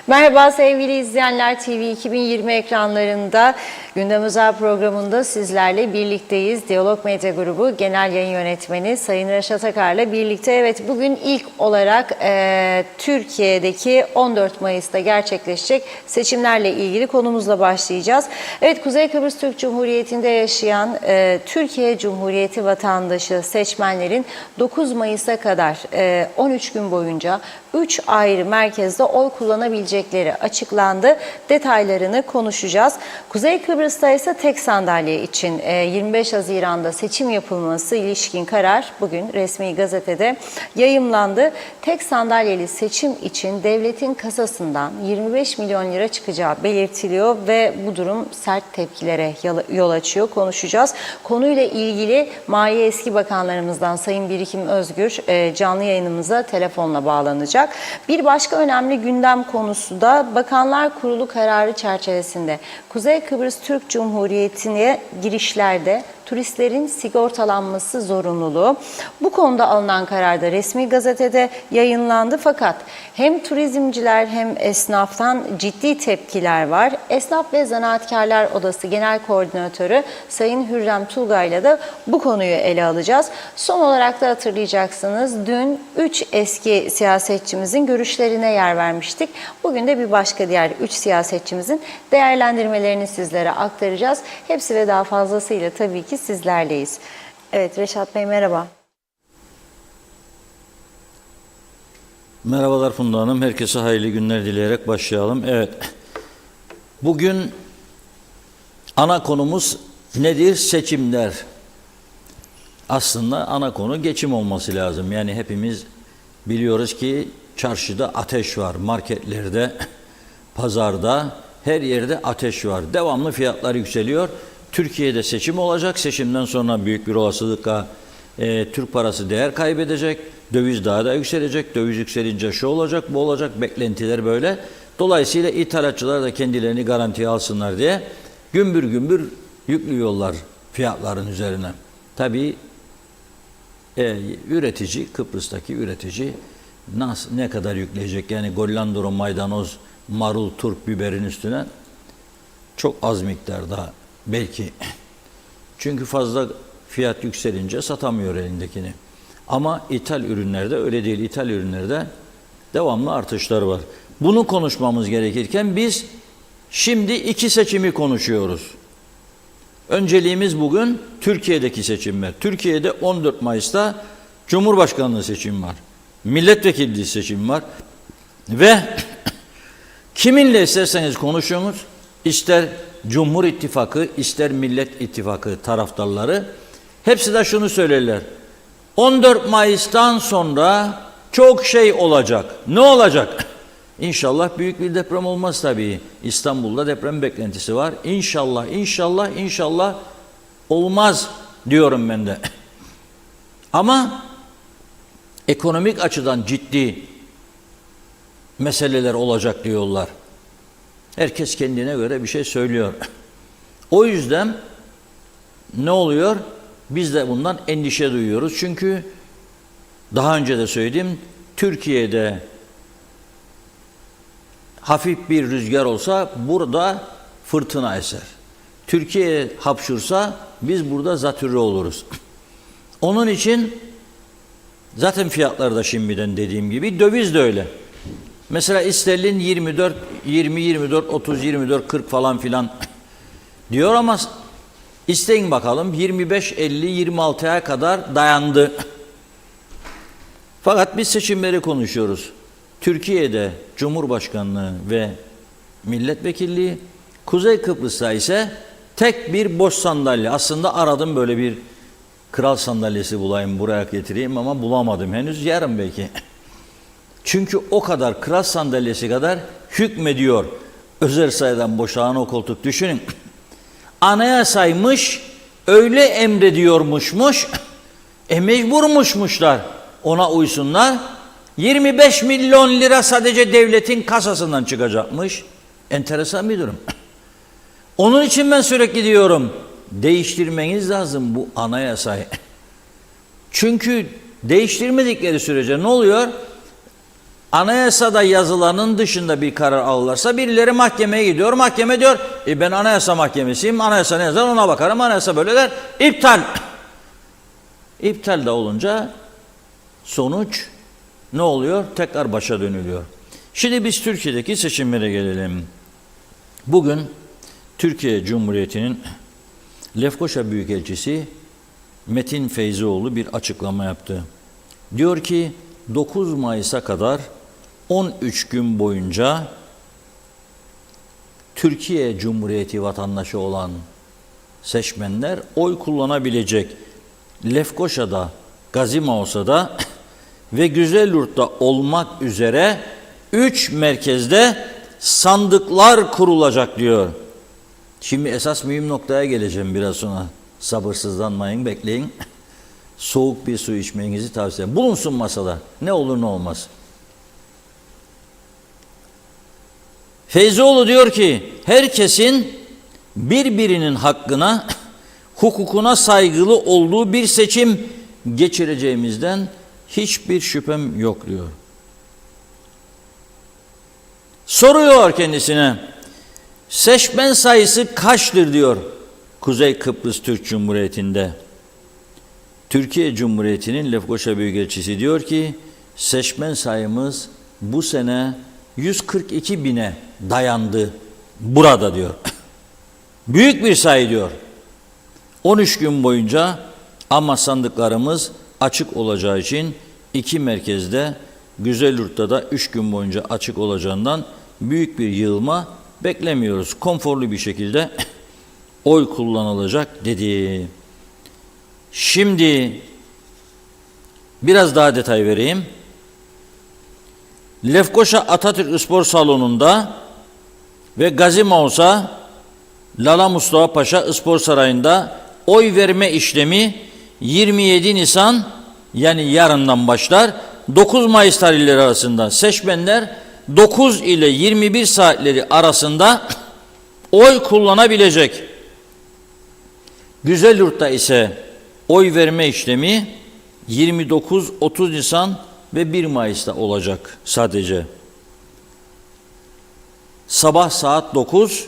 Merhaba sevgili izleyenler, TV 2020 ekranlarında Gündem Özel programında sizlerle birlikteyiz. Diyalog Medya Grubu Genel Yayın Yönetmeni Sayın Reşat Akar'la birlikte. Evet, bugün ilk olarak Türkiye'deki 14 Mayıs'ta gerçekleşecek seçimlerle ilgili konumuzla başlayacağız. Evet, Kuzey Kıbrıs Türk Cumhuriyeti'nde yaşayan Türkiye Cumhuriyeti vatandaşı seçmenlerin 9 Mayıs'a kadar 13 gün boyunca 3 ayrı merkezde oy kullanabilecekleri açıklandı. Detaylarını konuşacağız. Kuzey Kıbrıs'ta ise tek sandalye için 25 Haziran'da seçim yapılması ilişkin karar bugün resmi gazetede yayımlandı. Tek sandalyeli seçim için devletin kasasından 25 milyon lira çıkacağı belirtiliyor ve bu durum sert tepkilere yol açıyor. Konuşacağız. Konuyla ilgili Maliye Eski Bakanlarımızdan Sayın Birikim Özgür canlı yayınımıza telefonla bağlanacak. Bir başka önemli gündem konusu da Bakanlar Kurulu kararı çerçevesinde Kuzey Kıbrıs Türk Cumhuriyeti'ne girişlerde turistlerin sigortalanması zorunluluğu. Bu konuda alınan karar da resmi gazetede yayınlandı, fakat hem turizmciler hem esnaftan ciddi tepkiler var. Esnaf ve Zanaatkarlar Odası Genel Koordinatörü Sayın Hürrem Tulgay'la da bu konuyu ele alacağız. Son olarak da hatırlayacaksınız, dün 3 eski siyasetçimizin görüşlerine yer vermiştik. Bugün de bir başka diğer 3 siyasetçimizin değerlendirmelerini sizlere aktaracağız. Hepsi ve daha fazlasıyla tabii ki sizlerleyiz. Evet, Reşat Bey merhaba. Merhabalar Funda Hanım. Herkese hayırlı günler dileyerek başlayalım. Evet. Bugün ana konumuz nedir? Seçimler. Aslında ana konu geçim olması lazım. Yani hepimiz biliyoruz ki çarşıda ateş var. Marketlerde, pazarda, her yerde ateş var. Devamlı fiyatlar yükseliyor. Türkiye'de seçim olacak. Seçimden sonra büyük bir olasılıkla Türk parası değer kaybedecek. Döviz daha da yükselecek. Döviz yükselince şu olacak, bu olacak. Beklentiler böyle. Dolayısıyla ithalatçılar da kendilerini garantiye alsınlar diye gümbür gümbür yüklüyorlar fiyatların üzerine. Tabii üretici, Kıbrıs'taki üretici ne kadar yükleyecek? Yani gollandro, maydanoz, marul, turp, biberin üstüne çok az miktarda belki. Çünkü fazla fiyat yükselince satamıyor elindekini. Ama ithal ürünlerde öyle değil. İthal ürünlerde devamlı artışlar var. Bunu konuşmamız gerekirken biz şimdi iki seçimi konuşuyoruz. Önceliğimiz bugün Türkiye'deki seçimler. Türkiye'de 14 Mayıs'ta Cumhurbaşkanlığı seçimi var. Milletvekilliği seçimi var. Ve kiminle isterseniz konuşunuz, ister Cumhur İttifakı, ister Millet İttifakı taraftarları, hepsi de şunu söylerler. 14 Mayıs'tan sonra çok şey olacak. Ne olacak? İnşallah büyük bir deprem olmaz tabii. İstanbul'da deprem beklentisi var. İnşallah, inşallah, inşallah olmaz diyorum ben de. Ama ekonomik açıdan ciddi meseleler olacak diyorlar. Herkes kendine göre bir şey söylüyor. O yüzden ne oluyor? Biz de bundan endişe duyuyoruz. Çünkü daha önce de söyledim, Türkiye'de hafif bir rüzgar olsa burada fırtına eser. Türkiye hapşursa biz burada zatürre oluruz. Onun için zaten fiyatlar da şimdiden dediğim gibi, döviz de öyle. Mesela sterlin 24, 20, 24, 30, 24, 40 falan filan diyor ama isteyin bakalım 25, 50, 26'ya kadar dayandı. Fakat biz seçimleri konuşuyoruz. Türkiye'de Cumhurbaşkanlığı ve milletvekilliği, Kuzey Kıbrıs'ta ise tek bir boş sandalye. Aslında aradım böyle bir kral sandalyesi bulayım, buraya getireyim ama bulamadım henüz. Yarın belki. Çünkü o kadar, kral sandalyesi kadar hükmediyor. Özel sayıdan boşalan o koltuk. Düşünün. Anayasaymış, öyle emrediyormuşmuş Mecburmuşlar ona uysunlar. 25 milyon lira sadece devletin kasasından çıkacakmış. Enteresan bir durum. Onun için ben sürekli diyorum, değiştirmeniz lazım bu anayasayı. Çünkü değiştirmedikleri sürece ne oluyor? Anayasada yazılanın dışında bir karar alırlarsa birileri mahkemeye gidiyor. Mahkeme diyor, ben anayasa mahkemesiyim, anayasa ne yazar ona bakarım, anayasa böyle der, iptal. İptal de olunca sonuç ne oluyor? Tekrar başa dönülüyor. Şimdi biz Türkiye'deki seçimlere gelelim. Bugün Türkiye Cumhuriyeti'nin Lefkoşa Büyükelçisi Metin Feyzioğlu bir açıklama yaptı. Diyor ki 9 Mayıs'a kadar 13 gün boyunca Türkiye Cumhuriyeti vatandaşı olan seçmenler oy kullanabilecek. Lefkoşa'da, Gazimaosa'da ve Güzelyurt'ta olmak üzere 3 merkezde sandıklar kurulacak diyor. Şimdi esas mühim noktaya geleceğim biraz sonra. Sabırsızlanmayın, bekleyin. Soğuk bir su içmenizi tavsiye ederim. Bulunsun masada. Ne olur ne olmaz. Feyzioğlu diyor ki herkesin birbirinin hakkına, hukukuna saygılı olduğu bir seçim geçireceğimizden hiçbir şüphem yok diyor. Soruyor kendisine, seçmen sayısı kaçtır diyor Kuzey Kıbrıs Türk Cumhuriyeti'nde. Türkiye Cumhuriyeti'nin Lefkoşa Büyükelçisi diyor ki seçmen sayımız bu sene 142 bine dayandı burada diyor. Büyük bir sayı diyor. 13 gün boyunca ama sandıklarımız açık olacağı için 2 merkezde Güzelyurt'ta da 3 gün boyunca açık olacağından büyük bir yığılma beklemiyoruz. Konforlu bir şekilde oy kullanılacak dedi. Şimdi biraz daha detay vereyim. Lefkoşa Atatürk Spor Salonu'nda ve Gazimaos'a Lala Mustafa Paşa Spor Sarayı'nda oy verme işlemi 27 Nisan yani yarından başlar. 9 Mayıs tarihleri arasında seçmenler 9 ile 21 saatleri arasında oy kullanabilecek. Güzelyurt'ta ise oy verme işlemi 29-30 Nisan ve 1 Mayıs'ta olacak sadece. Sabah saat 9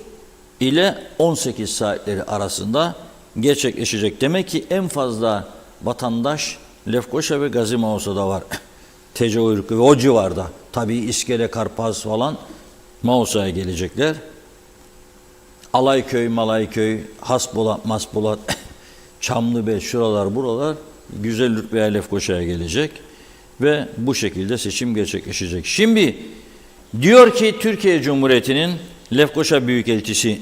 ile 18 saatleri arasında gerçekleşecek. Demek ki en fazla vatandaş Lefkoşa ve Gazimaosa'da var. Tece uyruklu ve o civarda. Tabii İskele, Karpaz falan Maosa'ya gelecekler. Alayköy, Malayköy, Hasbolat, Masbolat, Çamlıbel, şuralar buralar Güzelyurt veya Lefkoşa'ya gelecek. Ve bu şekilde seçim gerçekleşecek. Şimdi diyor ki Türkiye Cumhuriyeti'nin Lefkoşa Büyükelçisi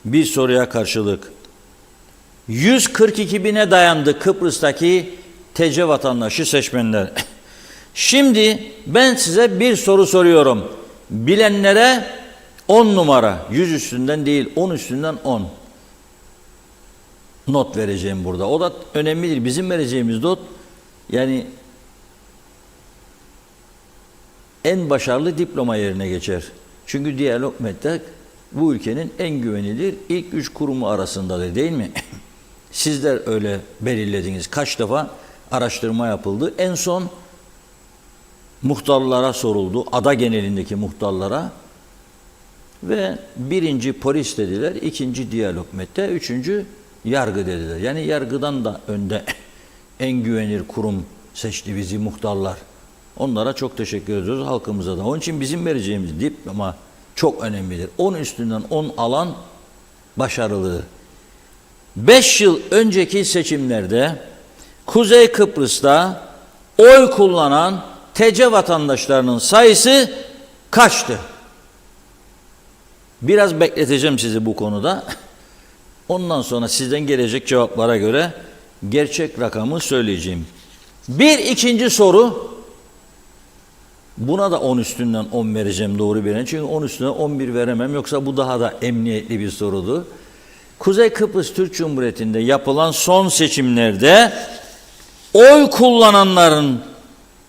bir soruya karşılık 142 bine dayandı Kıbrıs'taki TC vatandaşı seçmenler. Şimdi ben size bir soru soruyorum. Bilenlere 10 numara, 100 üstünden değil 10 üstünden 10 not vereceğim burada. O da önemlidir. Bizim vereceğimiz not yani en başarılı diploma yerine geçer. Çünkü Diyalog Medya bu ülkenin en güvenilir ilk 3 kurumu arasındadır değil mi? Sizler öyle belirlediniz. Kaç defa araştırma yapıldı. En son muhtarlara soruldu. Ada genelindeki muhtarlara ve birinci polis dediler, ikinci Diyalog Medya, üçüncü yargı dediler. Yani yargıdan da önde en güvenilir kurum seçti bizi muhtarlar. Onlara çok teşekkür ediyoruz, halkımıza da. Onun için bizim vereceğimiz diploma çok önemlidir. 10 üstünden 10 alan başarılıdır. 5 yıl önceki seçimlerde Kuzey Kıbrıs'ta oy kullanan TC vatandaşlarının sayısı kaçtı? Biraz bekleteceğim sizi bu konuda. Ondan sonra sizden gelecek cevaplara göre gerçek rakamı söyleyeceğim. Bir ikinci soru, buna da 10 üstünden 10 vereceğim doğru birine. Çünkü 10 üstünden 11 veremem. Yoksa bu daha da emniyetli bir sorudu. Kuzey Kıbrıs Türk Cumhuriyeti'nde yapılan son seçimlerde oy kullananların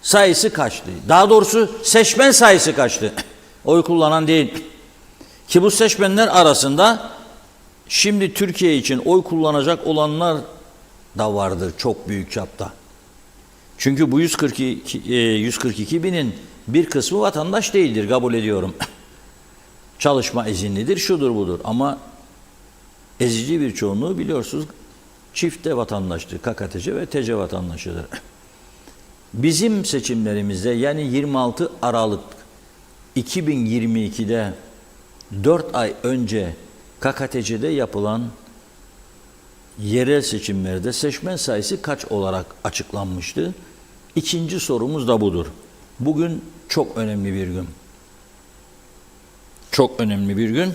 sayısı kaçtı? Daha doğrusu seçmen sayısı kaçtı? Oy kullanan değil. Ki bu seçmenler arasında şimdi Türkiye için oy kullanacak olanlar da vardır çok büyük çapta. Çünkü bu 142 binin bir kısmı vatandaş değildir, kabul ediyorum. Çalışma izinlidir, şudur budur, ama ezici bir çoğunluğu biliyorsunuz çifte vatandaştır, KKTC ve TC vatandaşıdır. Bizim seçimlerimizde, yani 26 Aralık 2022'de 4 ay önce KKTC'de yapılan yerel seçimlerde seçmen sayısı kaç olarak açıklanmıştı? İkinci sorumuz da budur. Bugün çok önemli bir gün. Çok önemli bir gün.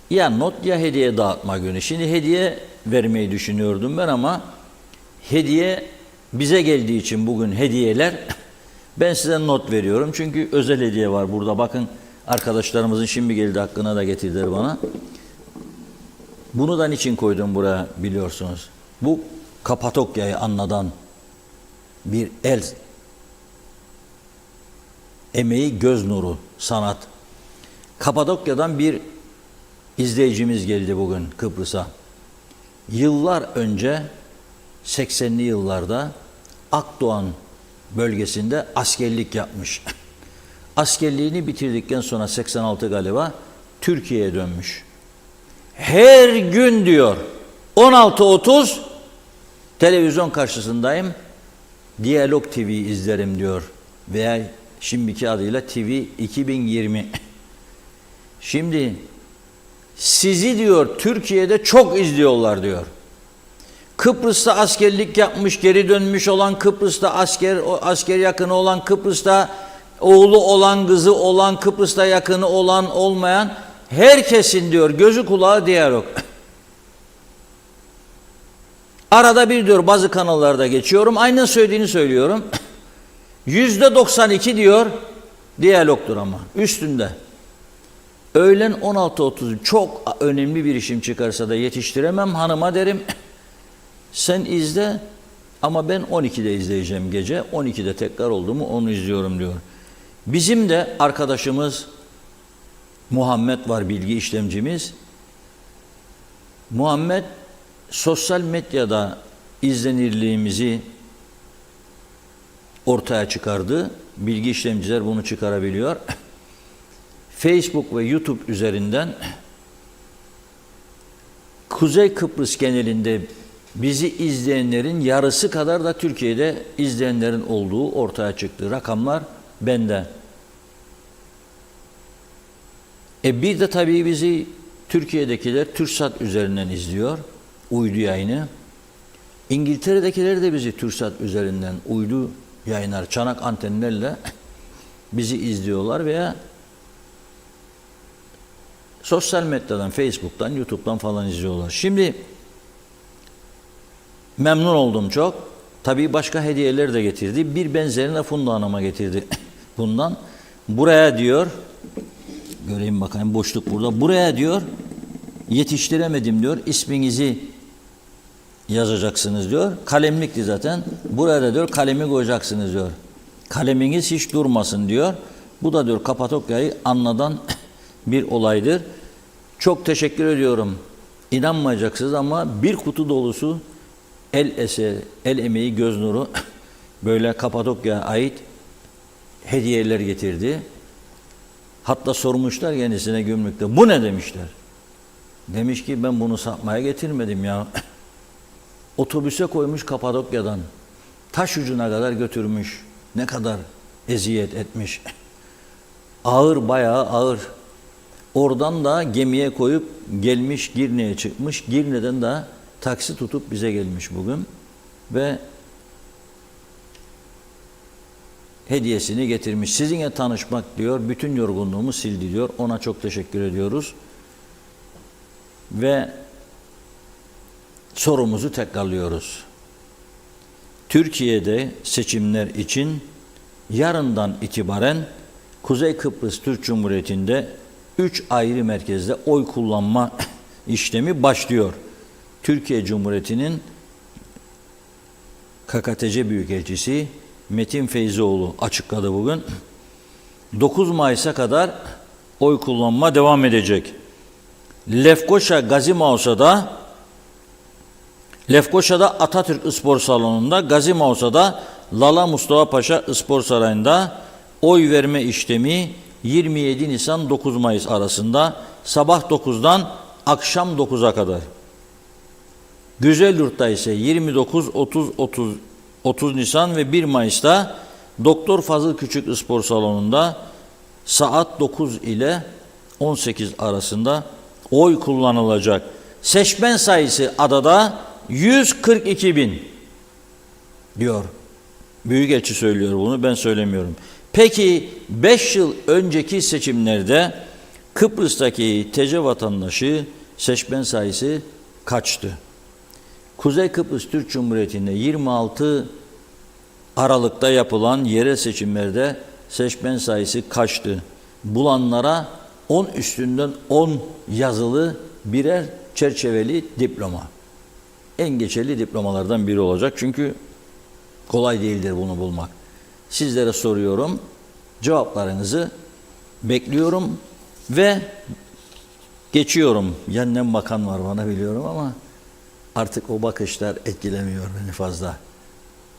Ya not ya hediye dağıtma günü. Şimdi hediye vermeyi düşünüyordum ben, ama hediye bize geldiği için bugün hediyeler, ben size not veriyorum. Çünkü özel hediye var burada. Bakın, arkadaşlarımızın şimdi geldi hakkına da getirdiler bana. Bunu da niçin koydum buraya biliyorsunuz. Bu Kapadokya'yı anlatan bir el emeği, göz nuru, sanat. Kapadokya'dan bir izleyicimiz geldi bugün Kıbrıs'a. Yıllar önce 80'li yıllarda Akdoğan bölgesinde askerlik yapmış. Askerliğini bitirdikten sonra 86 galiba Türkiye'ye dönmüş. Her gün diyor 16.30 televizyon karşısındayım, Diyalog TV izlerim diyor, veya şimdiki adıyla TV 2020. Şimdi sizi diyor Türkiye'de çok izliyorlar diyor. Kıbrıs'ta askerlik yapmış, geri dönmüş olan, Kıbrıs'ta asker yakını olan, Kıbrıs'ta oğlu olan, kızı olan, Kıbrıs'ta yakını olan, olmayan herkesin diyor gözü kulağı Diyalog. Arada bir diyor bazı kanallarda geçiyorum, aynen söylediğini söylüyorum. %92 diyor Diyalog'dur, ama üstünde. Öğlen 16.30 çok önemli bir işim çıkarsa da yetiştiremem, hanıma derim sen izle, ama ben 12'de izleyeceğim gece. 12'de tekrar oldu mu onu izliyorum diyor. Bizim de arkadaşımız Muhammed var, bilgi işlemcimiz. Muhammed sosyal medyada izlenirliğimizi ortaya çıkardı. Bilgi işlemciler bunu çıkarabiliyor. Facebook ve YouTube üzerinden Kuzey Kıbrıs genelinde bizi izleyenlerin yarısı kadar da Türkiye'de izleyenlerin olduğu ortaya çıktı. Rakamlar bende. Bir de tabii bizi Türkiye'dekiler TürkSat üzerinden izliyor, uydu yayını. İngiltere'dekiler de bizi TürkSat üzerinden uydu yayınlar, çanak antenlerle bizi izliyorlar veya sosyal medyadan, Facebook'tan, YouTube'dan falan izliyorlar. Şimdi memnun oldum çok. Tabii başka hediyeler de getirdi. Bir benzerini Funda Hanım'a getirdi bundan. Buraya diyor, göreyim bakayım, boşluk burada. Buraya diyor, yetiştiremedim diyor, isminizi yazacaksınız diyor. Kalemlikti zaten. Buraya da diyor kalemi koyacaksınız diyor. Kaleminiz hiç durmasın diyor. Bu da diyor Kapadokya'yı anlatan bir olaydır. Çok teşekkür ediyorum. İnanmayacaksınız ama bir kutu dolusu el eseri, el emeği, göz nuru böyle Kapadokya'ya ait hediyeler getirdi. Hatta sormuşlar kendisine gümrükte. Bu ne demişler. Demiş ki ben bunu satmaya getirmedim ya. Otobüse koymuş Kapadokya'dan. Taş ucuna kadar götürmüş. Ne kadar eziyet etmiş. Ağır, bayağı ağır. Oradan da gemiye koyup gelmiş, Girne'ye çıkmış. Girne'den de taksi tutup bize gelmiş bugün. Ve hediyesini getirmiş. Sizinle tanışmak diyor, bütün yorgunluğumu sildi diyor. Ona çok teşekkür ediyoruz. Ve sorumuzu tekrarlıyoruz. Türkiye'de seçimler için yarından itibaren Kuzey Kıbrıs Türk Cumhuriyeti'nde 3 ayrı merkezde oy kullanma işlemi başlıyor. Türkiye Cumhuriyeti'nin KKTC Büyükelçisi Metin Feyzioğlu açıkladı bugün. 9 Mayıs'a kadar oy kullanma devam edecek. Lefkoşa'da Atatürk Spor Salonu'nda, Gazi Mausa'da Lala Mustafa Paşa Spor Sarayı'nda oy verme işlemi 27 Nisan 9 Mayıs arasında sabah 9'dan akşam 9'a kadar. Güzelyurt'ta ise 29, 30 Nisan ve 1 Mayıs'ta Doktor Fazıl Küçük Spor Salonu'nda saat 9 ile 18 arasında oy kullanılacak. Seçmen sayısı adada 142 bin diyor. Büyükelçi söylüyor bunu, ben söylemiyorum. Peki 5 yıl önceki seçimlerde Kıbrıs'taki TC vatandaşı seçmen sayısı kaçtı? Kuzey Kıbrıs Türk Cumhuriyeti'nde 26 Aralık'ta yapılan yerel seçimlerde seçmen sayısı kaçtı? Bulanlara 10 üstünden 10 yazılı birer çerçeveli diploma. En geçerli diplomalardan biri olacak çünkü kolay değildir bunu bulmak. Sizlere soruyorum, cevaplarınızı bekliyorum ve geçiyorum. Yanından bakan var bana biliyorum ama artık o bakışlar etkilemiyor beni fazla.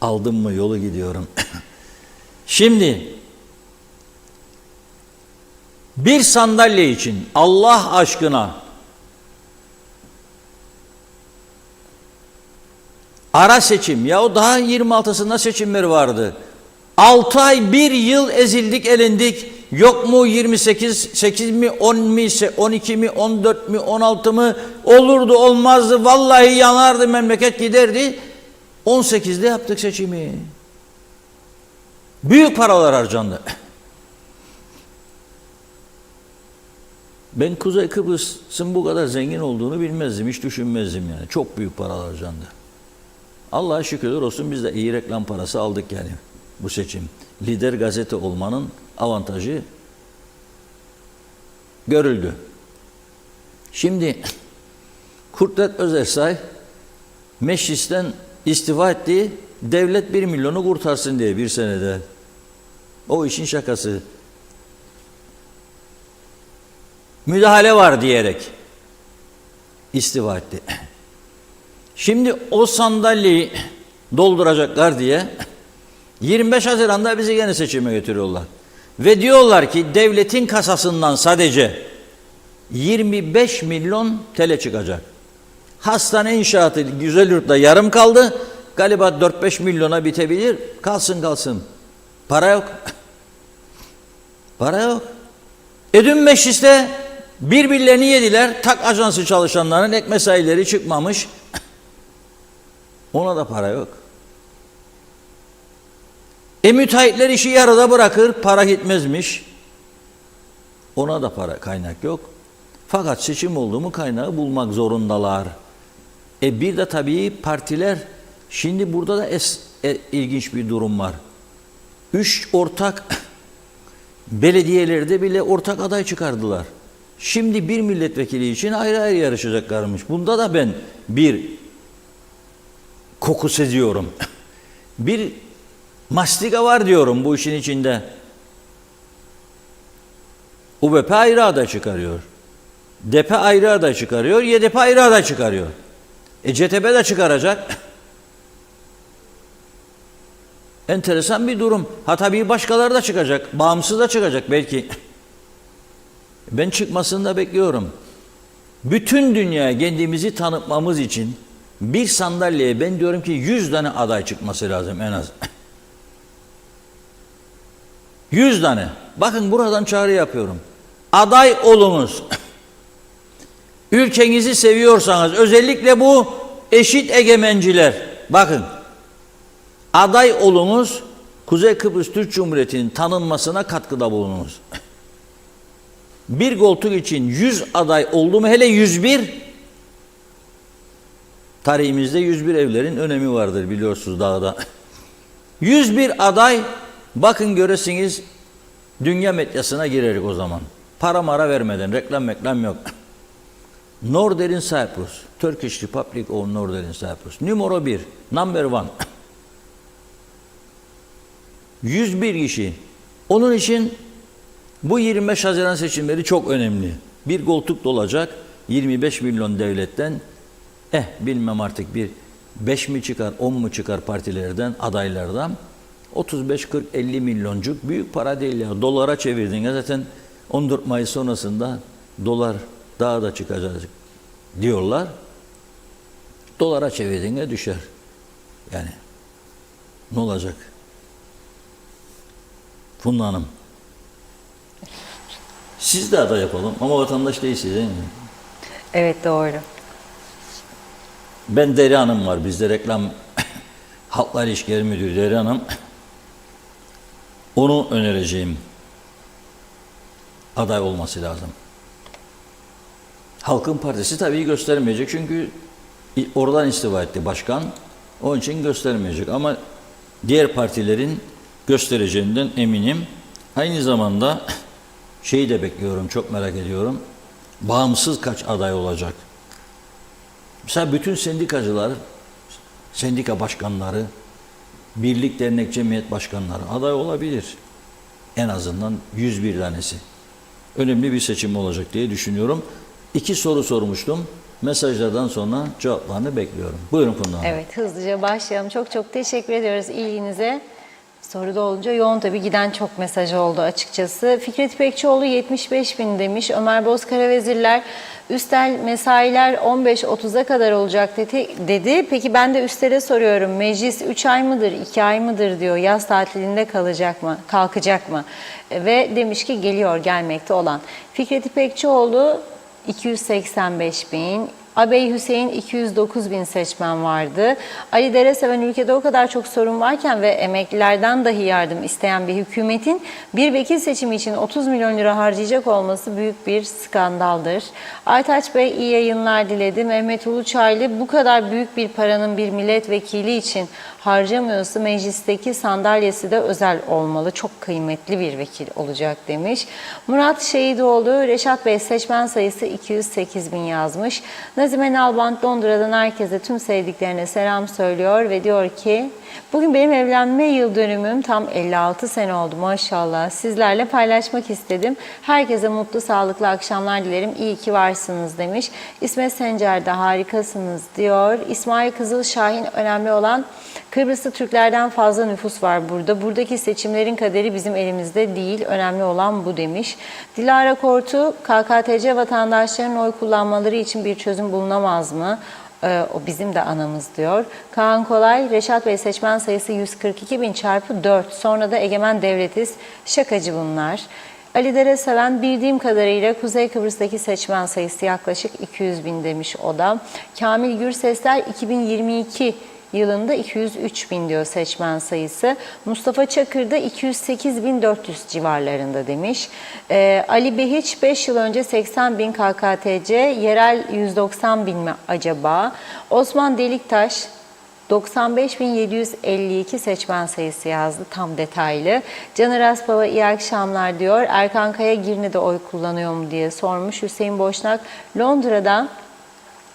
Aldım mı yolu gidiyorum. Şimdi bir sandalye için Allah aşkına ara seçim, ya o daha 26'sında seçimleri vardı. 6 ay 1 yıl ezildik elindik. Yok mu 28, 8 mi, 10 mi, 12 mi, 14 mi, 16 mı? Olurdu olmazdı. Vallahi yanardı, memleket giderdi. 18'de yaptık seçimi. Büyük paralar harcandı. Ben Kuzey Kıbrıs'ın bu kadar zengin olduğunu bilmezdim, hiç düşünmezdim yani. Çok büyük paralar harcandı. Allah'a şükürler olsun biz de iyi reklam parası aldık yani bu seçim. Lider gazete olmanın avantajı görüldü. Şimdi Kudret Özersay meclisten istifa etti, devlet 1 milyonu kurtarsın diye bir senede. O işin şakası. Müdahale var diyerek istifa etti. Şimdi o sandalyeyi dolduracaklar diye 25 Haziran'da bizi gene seçime götürüyorlar. Ve diyorlar ki devletin kasasından sadece 25 milyon TL çıkacak. Hastane inşaatı Güzelyurt'ta yarım kaldı. Galiba 4-5 milyona bitebilir. Kalsın. Para yok. Para yok. Dün mecliste birbirlerini yediler. Tak ajansı çalışanların ek mesaileri çıkmamış. Ona da para yok. Müteahhitler işi yarıda bırakır, para gitmezmiş. Ona da para, kaynak yok. Fakat seçim oldu mu kaynağı bulmak zorundalar. Bir de tabii partiler, şimdi burada da ilginç bir durum var. 3 ortak belediyelerde bile ortak aday çıkardılar. Şimdi bir milletvekili için ayrı ayrı yarışacaklarmış. Bunda da ben bir koku seziyorum. Bir mastika var diyorum bu işin içinde. UBP ayrı aday çıkarıyor. DP ayrı aday çıkarıyor. YDP ayrı aday çıkarıyor. CTP de çıkaracak. Enteresan bir durum. Ha tabii başkaları da çıkacak. Bağımsız da çıkacak belki. Ben çıkmasını da bekliyorum. Bütün dünyaya kendimizi tanıtmamız için bir sandalyeye ben diyorum ki 100 tane aday çıkması lazım en az. 100 tane. Bakın buradan çağrı yapıyorum. Aday olunuz. Ülkenizi seviyorsanız, özellikle bu eşit egemenciler, bakın, aday olunuz, Kuzey Kıbrıs Türk Cumhuriyeti'nin tanınmasına katkıda bulununuz. Bir koltuk için 100 aday oldu mu, hele 101, tarihimizde 101 evlerin önemi vardır biliyorsunuz dağda. 101 aday, bakın göresiniz, dünya medyasına girerik o zaman. Para mara vermeden, reklam yok. Northern Cyprus, Turkish Republic of Northern Cyprus. Numara 1, number 1. 101 kişi. Onun için bu 25 Haziran seçimleri çok önemli. Bir koltuk dolacak 25 milyon devletten, bilmem artık bir 5 mi çıkar 10 mu çıkar partilerden, adaylardan. 35, 40, 50 milyoncuk büyük para değil ya. Dolara çevirdiğinde zaten 14 Mayıs sonrasında dolar daha da çıkacak diyorlar. Dolara çevirdiğinde düşer. Yani ne olacak? Funda Hanım. Siz de aday yapalım ama vatandaş değilsiniz değil mi? Evet, doğru. Ben Deri Hanım var bizde reklam halkla ilişkileri müdürü Deri Hanım. Onu önereceğim. Aday olması lazım. Halkın Partisi tabii göstermeyecek çünkü oradan istifa etti başkan. Onun için göstermeyecek ama diğer partilerin göstereceğinden eminim. Aynı zamanda şeyi de bekliyorum, çok merak ediyorum. Bağımsız kaç aday olacak? Mesela bütün sendikacılar, sendika başkanları, birlik, dernek, cemiyet başkanları aday olabilir. En azından 101 tanesi. Önemli bir seçim olacak diye düşünüyorum. 2 soru sormuştum. Mesajlardan sonra cevaplarını bekliyorum. Buyurun Funda Hanım. Evet, hızlıca başlayalım. Çok çok teşekkür ediyoruz ilginize. Soruda olunca yoğun tabii, giden çok mesaj oldu açıkçası. Fikret İpekçioğlu 75 bin demiş. Ömer Bozkara vezirler üstel mesailer 15-30'a kadar olacak dedi. Peki ben de üstlere soruyorum. Meclis 3 ay mıdır, 2 ay mıdır diyor. Yaz tatilinde kalacak mı, kalkacak mı? Ve demiş ki geliyor, gelmekte olan. Fikret İpekçioğlu 285 bin. Abey Hüseyin 209 bin seçmen vardı. Ali Dereseven ülkede o kadar çok sorun varken ve emeklilerden dahi yardım isteyen bir hükümetin bir vekil seçimi için 30 milyon lira harcayacak olması büyük bir skandaldır. Aytaç Bey iyi yayınlar diledi. Mehmet Uluçaylı bu kadar büyük bir paranın bir milletvekili için harcamıyorsa meclisteki sandalyesi de özel olmalı. Çok kıymetli bir vekil olacak demiş. Murat Şehidoğlu, Reşat Bey seçmen sayısı 208 bin yazmış. Nazime Nalbant Londra'dan herkese, tüm sevdiklerine selam söylüyor ve diyor ki bugün benim evlenme yıl dönümüm, tam 56 sene oldu maşallah. Sizlerle paylaşmak istedim. Herkese mutlu, sağlıklı akşamlar dilerim. İyi ki varsınız demiş. İsmet Sencer de harikasınız diyor. İsmail Kızılşahin, önemli olan Kıbrıs'ta Türklerden fazla nüfus var burada. Buradaki seçimlerin kaderi bizim elimizde değil. Önemli olan bu demiş. Dilara Kortu, KKTC vatandaşlarının oy kullanmaları için bir çözüm bulunamaz mı? O bizim de anamız diyor. Kaan Kolay, Reşat Bey seçmen sayısı 142 bin çarpı 4. Sonra da egemen devletiz. Şakacı bunlar. Ali Dereseven, bildiğim kadarıyla Kuzey Kıbrıs'taki seçmen sayısı yaklaşık 200 bin demiş o da. Kamil Gürsesler 2022 yılında 203 bin diyor seçmen sayısı. Mustafa Çakır da 208.400 civarlarında demiş. Ali Behiç 5 yıl önce 80 bin KKTC, yerel 190 bin mi acaba? Osman Deliktaş 95.752 seçmen sayısı yazdı, tam detaylı. Caner Aspava iyi akşamlar diyor. Erkan Kaya Girne'de oy kullanıyor mu diye sormuş. Hüseyin Boşnak Londra'dan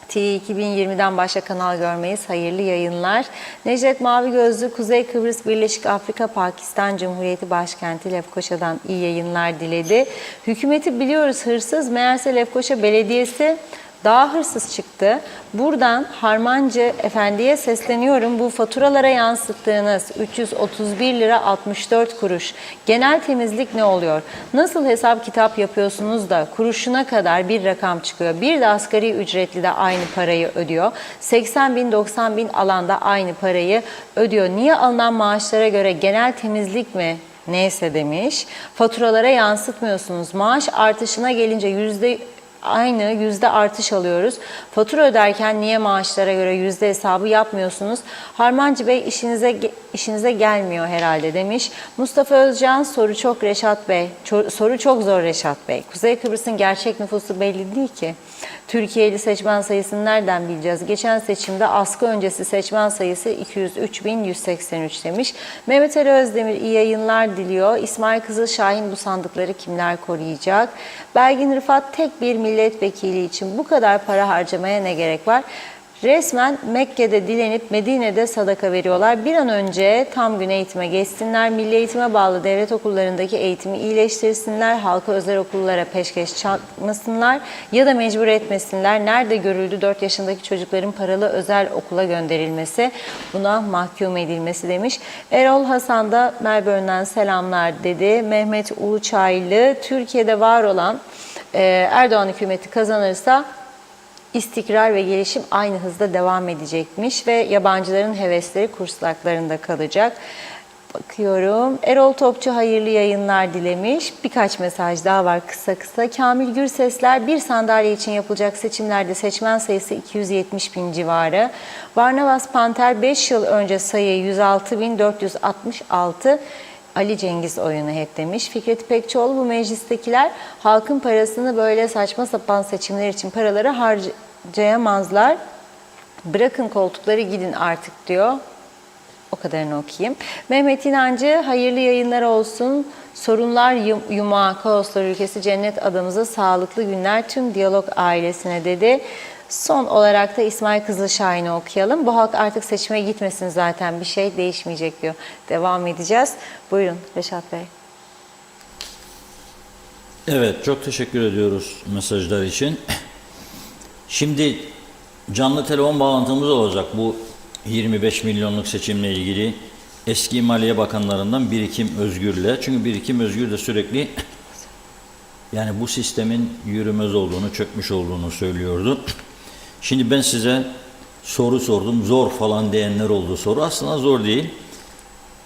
TV 2020'den başka kanal görmeyiz. Hayırlı yayınlar. Necdet Mavi Gözlü, Kuzey Kıbrıs Birleşik Afrika Pakistan Cumhuriyeti Başkenti Lefkoşa'dan iyi yayınlar diledi. Hükümeti biliyoruz hırsız, meğerse Lefkoşa Belediyesi daha hırsız çıktı. Buradan Harmancı Efendi'ye sesleniyorum. Bu faturalara yansıttığınız 331 lira 64 kuruş. Genel temizlik ne oluyor? Nasıl hesap kitap yapıyorsunuz da kuruşuna kadar bir rakam çıkıyor? Bir de asgari ücretli de aynı parayı ödüyor. 80 bin 90 bin alanda aynı parayı ödüyor. Niye alınan maaşlara göre genel temizlik mi neyse demiş. Faturalara yansıtmıyorsunuz. Maaş artışına gelince aynı yüzde artış alıyoruz. Fatura öderken niye maaşlara göre yüzde hesabı yapmıyorsunuz? Harmancı Bey işinize gelmiyor herhalde demiş. Mustafa Özcan, soru çok Reşat Bey. Soru çok zor Reşat Bey. Kuzey Kıbrıs'ın gerçek nüfusu belli değil ki. Türkiye'li seçmen sayısını nereden bileceğiz? Geçen seçimde askı öncesi seçmen sayısı 203.183 demiş. Mehmet Ali Özdemir iyi yayınlar diliyor. İsmail Kızılşahin, bu sandıkları kimler koruyacak? Belgin Rıfat, tek bir milletvekili için bu kadar para harcamaya ne gerek var? Resmen Mekke'de dilenip Medine'de sadaka veriyorlar. Bir an önce tam gün eğitime geçsinler, milli eğitime bağlı devlet okullarındaki eğitimi iyileştirsinler, halka özel okullara peşkeş çakmasınlar ya da mecbur etmesinler. Nerede görüldü 4 yaşındaki çocukların paralı özel okula gönderilmesi, buna mahkum edilmesi demiş. Erol Hasan da Melbourne'den selamlar dedi. Mehmet Uluçaylı, Türkiye'de var olan Erdoğan hükümeti kazanırsa istikrar ve gelişim aynı hızda devam edecekmiş ve yabancıların hevesleri kursaklarında kalacak. Bakıyorum. Erol Topçu hayırlı yayınlar dilemiş. Birkaç mesaj daha var kısa kısa. Kamil Gürsesler, bir sandalye için yapılacak seçimlerde seçmen sayısı 270 bin civarı. Varnavas Panter 5 yıl önce sayı 106.466. Ali Cengiz oyunu hep demiş. Fikret İpekçioğlu, bu meclistekiler halkın parasını böyle saçma sapan seçimler için paraları harcayamazlar. Bırakın koltukları gidin artık diyor. O kadarını okuyayım. Mehmet İnancı, hayırlı yayınlar olsun. Sorunlar yumağı, kaoslar ülkesi cennet adamıza sağlıklı günler tüm Diyalog ailesine dedi. Son olarak da İsmail Kızılşahin'i okuyalım. Bu halk artık seçime gitmesin, zaten bir şey değişmeyecek diyor. Devam edeceğiz. Buyurun Reşat Bey. Evet, çok teşekkür ediyoruz mesajlar için. Şimdi canlı telefon bağlantımız olacak bu 25 milyonluk seçimle ilgili eski Maliye Bakanlarından Birikim Özgür'le. Çünkü Birikim Özgür de sürekli yani bu sistemin yürümez olduğunu, çökmüş olduğunu söylüyordu. Şimdi ben size soru sordum. Zor falan diyenler oldu soru. Aslında zor değil.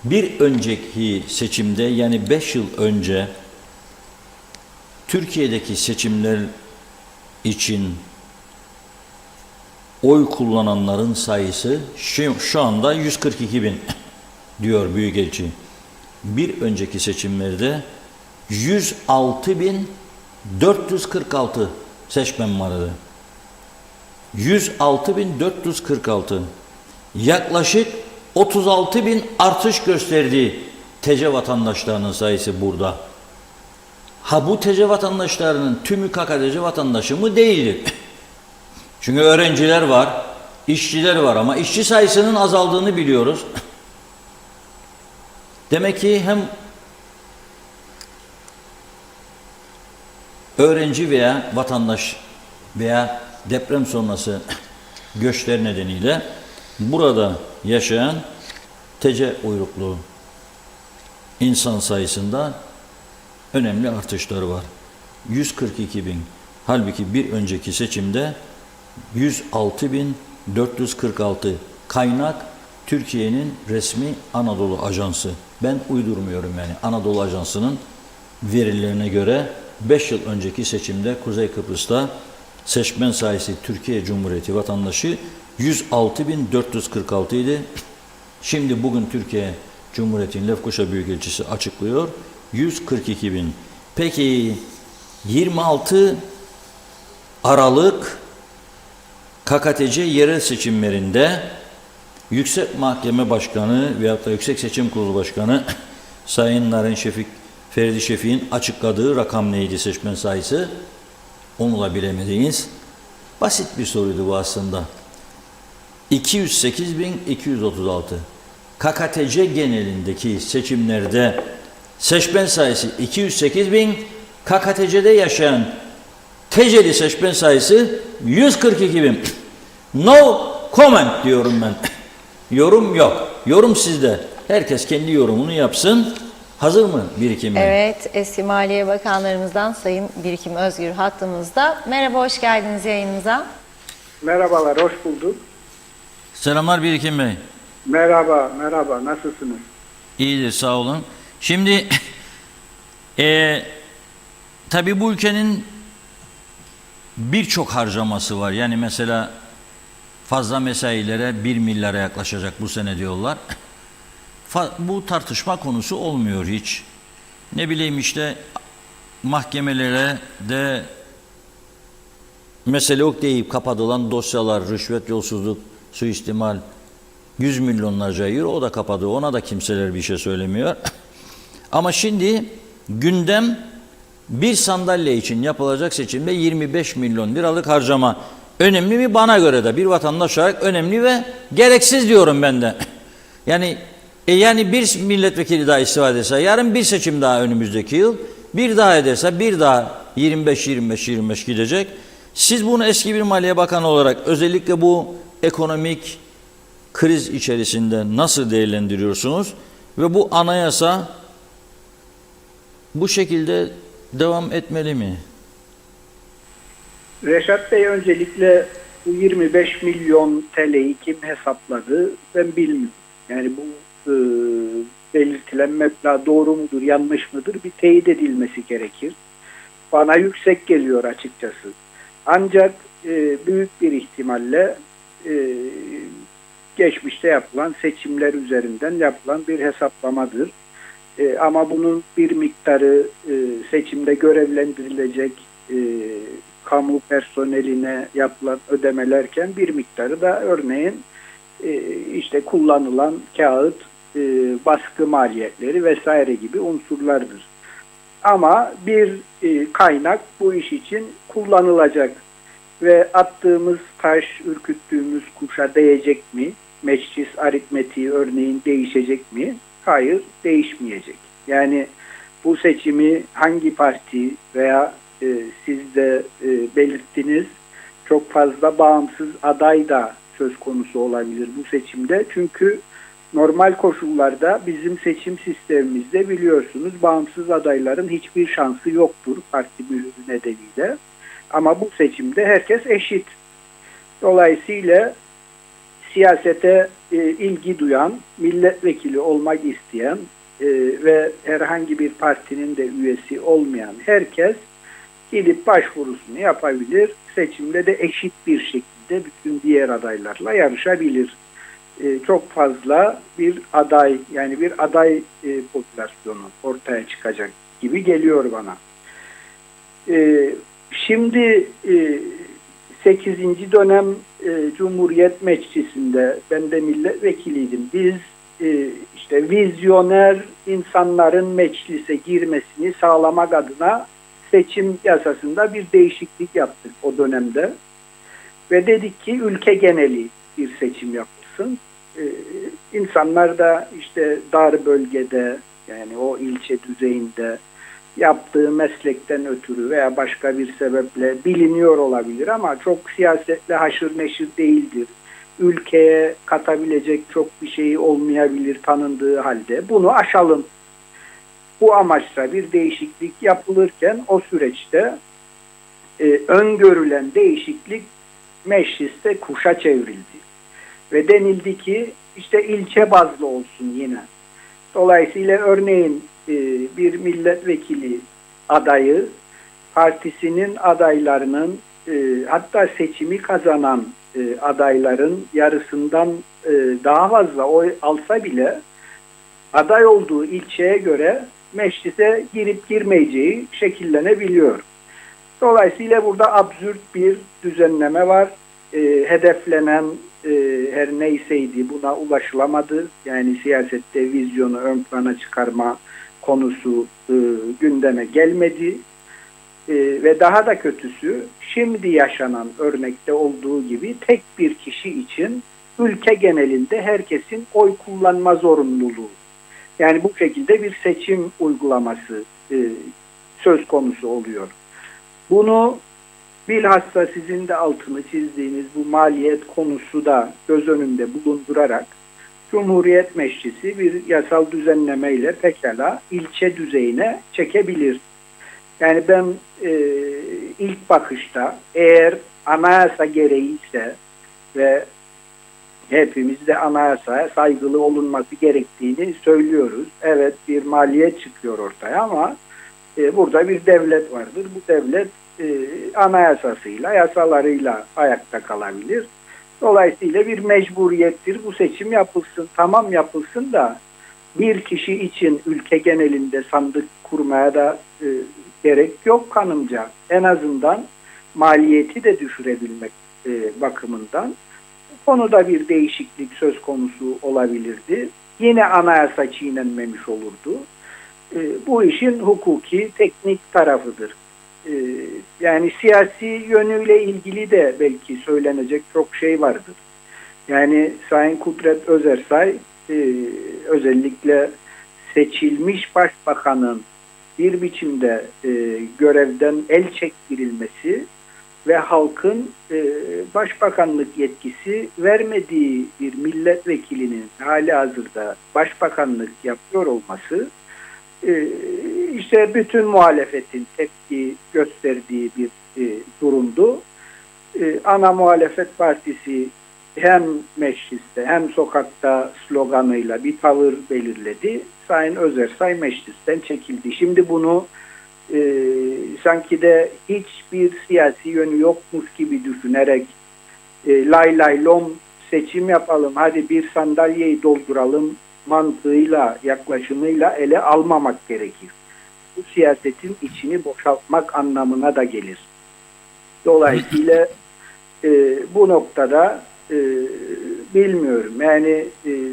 Bir önceki seçimde, yani 5 yıl önce Türkiye'deki seçimler için oy kullananların sayısı şu anda 142 bin diyor Büyükelçi. Bir önceki seçimlerde 106.446 seçmen vardı. 106.446. Yaklaşık 36.000 artış gösterdi TC vatandaşlarının sayısı burada. Ha, bu TC vatandaşlarının tümü KKTC vatandaşı mı? Değildir. Çünkü öğrenciler var, işçiler var ama işçi sayısının azaldığını biliyoruz. Demek ki hem öğrenci veya vatandaş veya deprem sonrası göçler nedeniyle burada yaşayan TC uyruklu insan sayısında önemli artışlar var. 142 bin. Halbuki bir önceki seçimde 106.446. Kaynak Türkiye'nin resmi Anadolu Ajansı. Ben uydurmuyorum yani. Anadolu Ajansı'nın verilerine göre 5 yıl önceki seçimde Kuzey Kıbrıs'ta seçmen sayısı Türkiye Cumhuriyeti vatandaşı 106.446 idi. Şimdi bugün Türkiye Cumhuriyeti'nin Lefkoşa Büyükelçisi açıklıyor. 142 bin. Peki 26 Aralık KKTC yerel seçimlerinde Yüksek Mahkeme Başkanı veyahut da Yüksek Seçim Kurulu Başkanı Sayın Narin Ferdi Şefik'in açıkladığı rakam neydi seçmen sayısı? Onu da bilemediğiniz basit bir soruydu bu aslında. 208.236. KKTC genelindeki seçimlerde seçmen sayısı 208.000, KKTC'de yaşayan TC'li seçmen sayısı 142.000. No comment diyorum ben. Yorum yok. Yorum sizde. Herkes kendi yorumunu yapsın. Hazır mı Birikim Bey? Evet, eski Maliye Bakanlarımızdan Sayın Birikim Özgür hattımızda. Merhaba, hoş geldiniz yayınımıza. Merhabalar, hoş bulduk. Selamlar Birikim Bey. Merhaba, merhaba. Nasılsınız? İyidir, sağ olun. Şimdi tabii bu ülkenin birçok harcaması var. Yani mesela fazla mesailere 1 milyara yaklaşacak bu sene diyorlar. Bu tartışma konusu olmuyor hiç. Ne bileyim işte mahkemelere de mesele yok deyip kapatılan dosyalar, rüşvet, yolsuzluk, suistimal 100 milyonlarca euro, o da kapadı. Ona da kimseler bir şey söylemiyor. Ama şimdi gündem bir sandalye için yapılacak seçimde 25 milyon liralık harcama. önemli mi? Bana göre de bir vatandaş olarak önemli ve gereksiz diyorum ben de. Yani yani bir milletvekili daha istifa ederse, yarın bir seçim daha önümüzdeki yıl, bir daha ederse bir daha 25 gidecek. Siz bunu eski bir Maliye Bakanı olarak özellikle bu ekonomik kriz içerisinde nasıl değerlendiriyorsunuz? Ve bu anayasa bu şekilde devam etmeli mi? Reşat Bey, öncelikle bu 25 milyon TL'yi kim hesapladı ben bilmiyorum. Yani bu belirtilen meblağ doğru mudur, yanlış mıdır bir teyit edilmesi gerekir. Bana yüksek geliyor açıkçası. Ancak büyük bir ihtimalle geçmişte yapılan seçimler üzerinden yapılan bir hesaplamadır. Ama bunun bir miktarı seçimde görevlendirilecek kamu personeline yapılan ödemelerken bir miktarı da örneğin işte kullanılan kağıt, baskı maliyetleri vesaire gibi unsurlardır. Ama bir kaynak bu iş için kullanılacak ve attığımız taş, ürküttüğümüz kuşa değecek mi? Meclis aritmetiği örneğin değişecek mi? Hayır, değişmeyecek. Yani bu seçimi hangi parti veya siz de belirttiniz, çok fazla bağımsız aday da söz konusu olabilir bu seçimde. Çünkü normal koşullarda bizim seçim sistemimizde biliyorsunuz bağımsız adayların hiçbir şansı yoktur parti mührü nedeniyle. Ama bu seçimde herkes eşit. Dolayısıyla siyasete ilgi duyan, milletvekili olmak isteyen ve herhangi bir partinin de üyesi olmayan herkes gidip başvurusunu yapabilir. Seçimde de eşit bir şekilde bütün diğer adaylarla yarışabilir. Çok fazla bir aday, yani bir aday popülasyonu ortaya çıkacak gibi geliyor bana. Şimdi 8. dönem Cumhuriyet Meclisi'nde ben de milletvekiliydim. Biz işte vizyoner insanların meclise girmesini sağlamak adına seçim yasasında bir değişiklik yaptık o dönemde. Ve dedik ki ülke geneli bir seçim yapılsın. İnsanlar da işte dar bölgede, yani o ilçe düzeyinde yaptığı meslekten ötürü veya başka bir sebeple biliniyor olabilir ama çok siyasetle haşır neşir değildir. Ülkeye katabilecek çok bir şey olmayabilir tanındığı halde. Bunu aşalım. Bu amaçla bir değişiklik yapılırken o süreçte öngörülen değişiklik mecliste kuşa çevrildi. Ve denildi ki işte ilçe bazlı olsun yine. Dolayısıyla örneğin bir milletvekili adayı partisinin adaylarının hatta seçimi kazanan adayların yarısından daha fazla oy alsa bile aday olduğu ilçeye göre meclise girip girmeyeceği şekillenebiliyor. Dolayısıyla burada absürt bir düzenleme var. Hedeflenen her neyseydi buna ulaşılamadı. Yani siyasette vizyonu ön plana çıkarma konusu gündeme gelmedi. Ve daha da kötüsü şimdi yaşanan örnekte olduğu gibi tek bir kişi için ülke genelinde herkesin oy kullanma zorunluluğu. Yani bu şekilde bir seçim uygulaması söz konusu oluyor. Bunu bilhassa sizin de altını çizdiğiniz bu maliyet konusu da göz önünde bulundurarak Cumhuriyet Meclisi bir yasal düzenlemeyle pekala ilçe düzeyine çekebilir. Yani ben ilk bakışta eğer anayasa gereği ise ve hepimiz de anayasaya saygılı olunması gerektiğini söylüyoruz. Evet, bir maliyet çıkıyor ortaya ama burada bir devlet vardır. Bu devlet anayasasıyla, yasalarıyla ayakta kalabilir. Dolayısıyla bir mecburiyettir. Bu seçim yapılsın, tamam yapılsın da bir kişi için ülke genelinde sandık kurmaya da gerek yok kanımca. En azından maliyeti de düşürebilmek bakımından bu konuda bir değişiklik söz konusu olabilirdi. Yine anayasa çiğnenmemiş olurdu. Bu işin hukuki, teknik tarafıdır. yani siyasi yönüyle ilgili de belki söylenecek çok şey vardır. Yani Sayın Kudret Özersay özellikle seçilmiş başbakanın bir biçimde görevden el çektirilmesi ve halkın başbakanlık yetkisi vermediği bir milletvekilinin hali hazırda başbakanlık yapıyor olması işte bütün muhalefetin tepki gösterdiği bir durumdu. Ana muhalefet partisi hem mecliste hem sokakta sloganıyla bir tavır belirledi. Sayın Özersay meclisten çekildi. Şimdi bunu sanki de hiçbir siyasi yönü yokmuş gibi düşünerek lay lay lom seçim yapalım, hadi bir sandalyeyi dolduralım mantığıyla, yaklaşımıyla ele almamak gerekir. Bu siyasetin içini boşaltmak anlamına da gelir. Dolayısıyla bu noktada bilmiyorum. Yani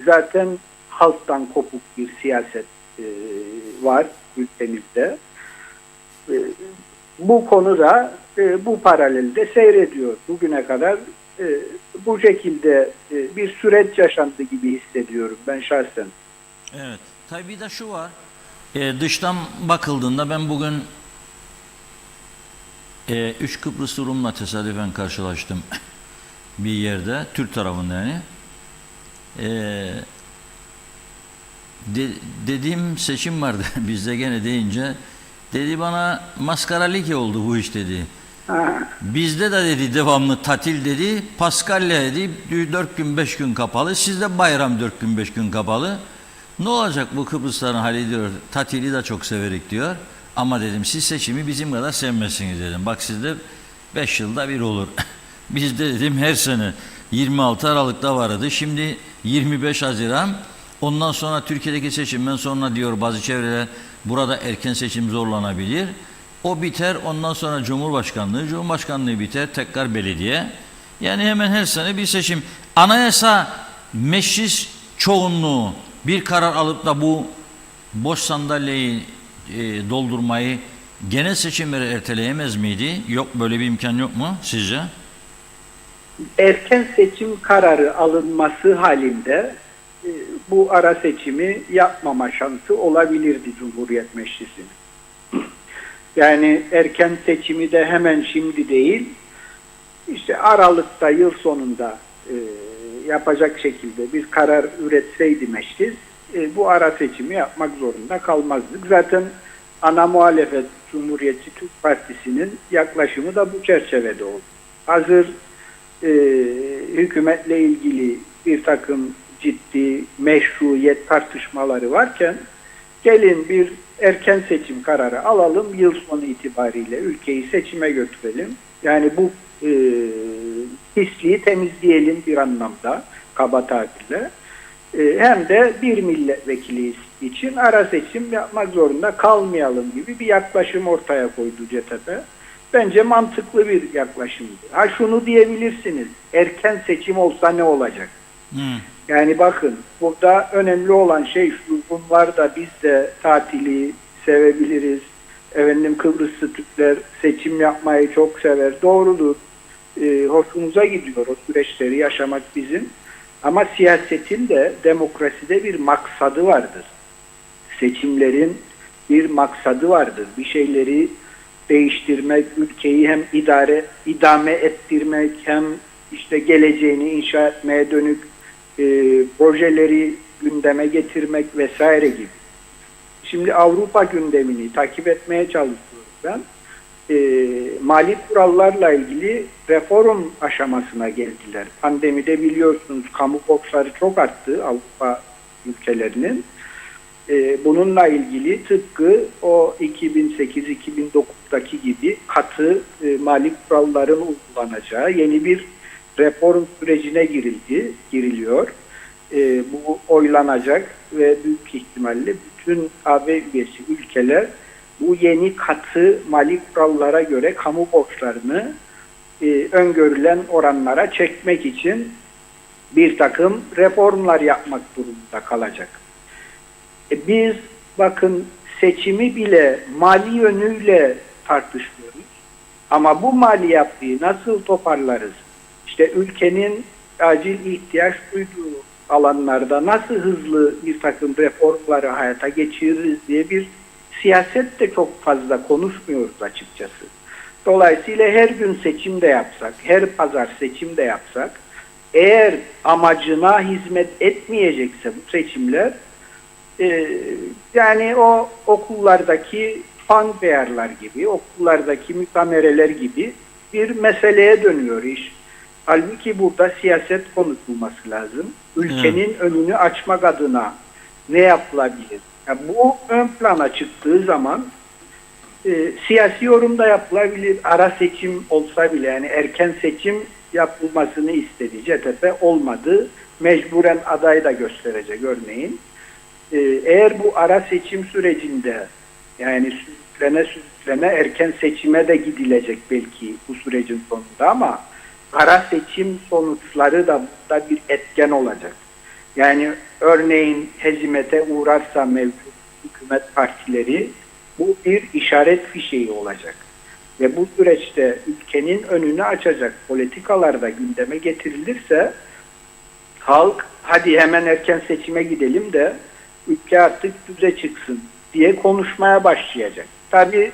zaten halktan kopuk bir siyaset var ülkemizde. Bu konuda bu paralelde seyrediyor. Bugüne kadar bu şekilde bir süreç yaşandı gibi hissediyorum ben şahsen. Evet. Tabii bir de şu var. Dıştan bakıldığında ben bugün 3 Kıbrıs Rum'la tesadüfen karşılaştım bir yerde, Türk tarafında yani. Dediğim seçim vardı bizde gene deyince, dedi bana maskara ligi oldu bu iş dedi. Bizde de dedi devamlı tatil dedi, Paskalya dedi 4 gün 5 gün kapalı, sizde bayram 4 gün 5 gün kapalı. Ne olacak bu Kıbrısların hali diyor, tatili de çok severik diyor. Ama dedim siz seçimi bizim kadar sevmezsiniz dedim. Bak sizde 5 yılda bir olur. Bizde dedim her sene 26 Aralık'ta vardı. Şimdi 25 Haziran. Ondan sonra Türkiye'deki seçimden sonra diyor bazı çevreler burada erken seçim zorlanabilir. O biter, ondan sonra Cumhurbaşkanlığı biter, tekrar belediye. Yani hemen her sene bir seçim. Anayasa meclis çoğunluğu bir karar alıp da bu boş sandalyeyi doldurmayı genel seçimleri erteleyemez miydi? Yok, böyle bir imkan yok mu sizce? Erken seçim kararı alınması halinde bu ara seçimi yapmama şansı olabilirdi Cumhuriyet Meclisi'nin. Yani erken seçimi de hemen şimdi değil, işte Aralık'ta, yıl sonunda yapacak şekilde bir karar üretseydi meclis, bu ara seçimi yapmak zorunda kalmazdık. Zaten ana muhalefet Cumhuriyetçi Türk Partisi'nin yaklaşımı da bu çerçevede oldu. Hazır hükümetle ilgili bir takım ciddi meşruiyet tartışmaları varken gelin bir erken seçim kararı alalım, yıl sonu itibariyle ülkeyi seçime götürelim. Yani bu pisliği temizleyelim bir anlamda, kaba tabirle. Hem de bir milletvekili için ara seçim yapmak zorunda kalmayalım gibi bir yaklaşım ortaya koydu CTP. Bence mantıklı bir yaklaşımdı. Ha şunu diyebilirsiniz, erken seçim olsa ne olacak? Yani bakın, burada önemli olan şey şu, bunlar da biz de tatili sevebiliriz. Efendim, Kıbrıslı Türkler seçim yapmayı çok sever. Doğrudur. Hoşumuza gidiyor o süreçleri yaşamak bizim. Ama siyasetin de demokraside bir maksadı vardır. Seçimlerin bir maksadı vardır. Bir şeyleri değiştirmek, ülkeyi hem idame ettirmek, hem işte geleceğini inşa etmeye dönük projeleri gündeme getirmek vesaire gibi. Şimdi Avrupa gündemini takip etmeye çalışıyorum ben. Mali kurallarla ilgili reform aşamasına geldiler. Pandemide biliyorsunuz kamu borçları çok arttı Avrupa ülkelerinin. Bununla ilgili tıpkı o 2008-2009'daki gibi katı mali kuralların uygulanacağı yeni bir reform sürecine giriliyor. Bu oylanacak ve büyük ihtimalle bütün AB üyesi ülkeler bu yeni katı mali kurallara göre kamu borçlarını öngörülen oranlara çekmek için bir takım reformlar yapmak durumunda kalacak. Biz bakın seçimi bile mali yönüyle tartışmıyoruz. Ama bu mali yapıyı nasıl toparlarız? İşte ülkenin acil ihtiyaç duyduğu alanlarda nasıl hızlı bir takım reformları hayata geçiririz diye bir siyaset de çok fazla konuşmuyoruz açıkçası. Dolayısıyla her gün seçim de yapsak, her pazar seçim de yapsak, eğer amacına hizmet etmeyecekse bu seçimler, yani o okullardaki fanfare'lar gibi, okullardaki mütamereler gibi bir meseleye dönüyor iş. Halbuki burada siyaset konuşulması lazım. Ülkenin önünü açmak adına ne yapılabilir? Yani bu ön plana çıktığı zaman siyasi yorum da yapılabilir. Ara seçim olsa bile, yani erken seçim yapılmasını istedi. CTP olmadı. Mecburen aday da gösterecek örneğin. Eğer bu ara seçim sürecinde, yani sürüklene erken seçime de gidilecek belki bu sürecin sonunda, ama ara seçim sonuçları da burada bir etken olacak. Yani örneğin hezimete uğrarsa mevcut hükümet partileri, bu bir işaret fişeği olacak. Ve bu süreçte ülkenin önünü açacak politikalar da gündeme getirilirse, halk hadi hemen erken seçime gidelim de ülke artık düze çıksın diye konuşmaya başlayacak. Tabii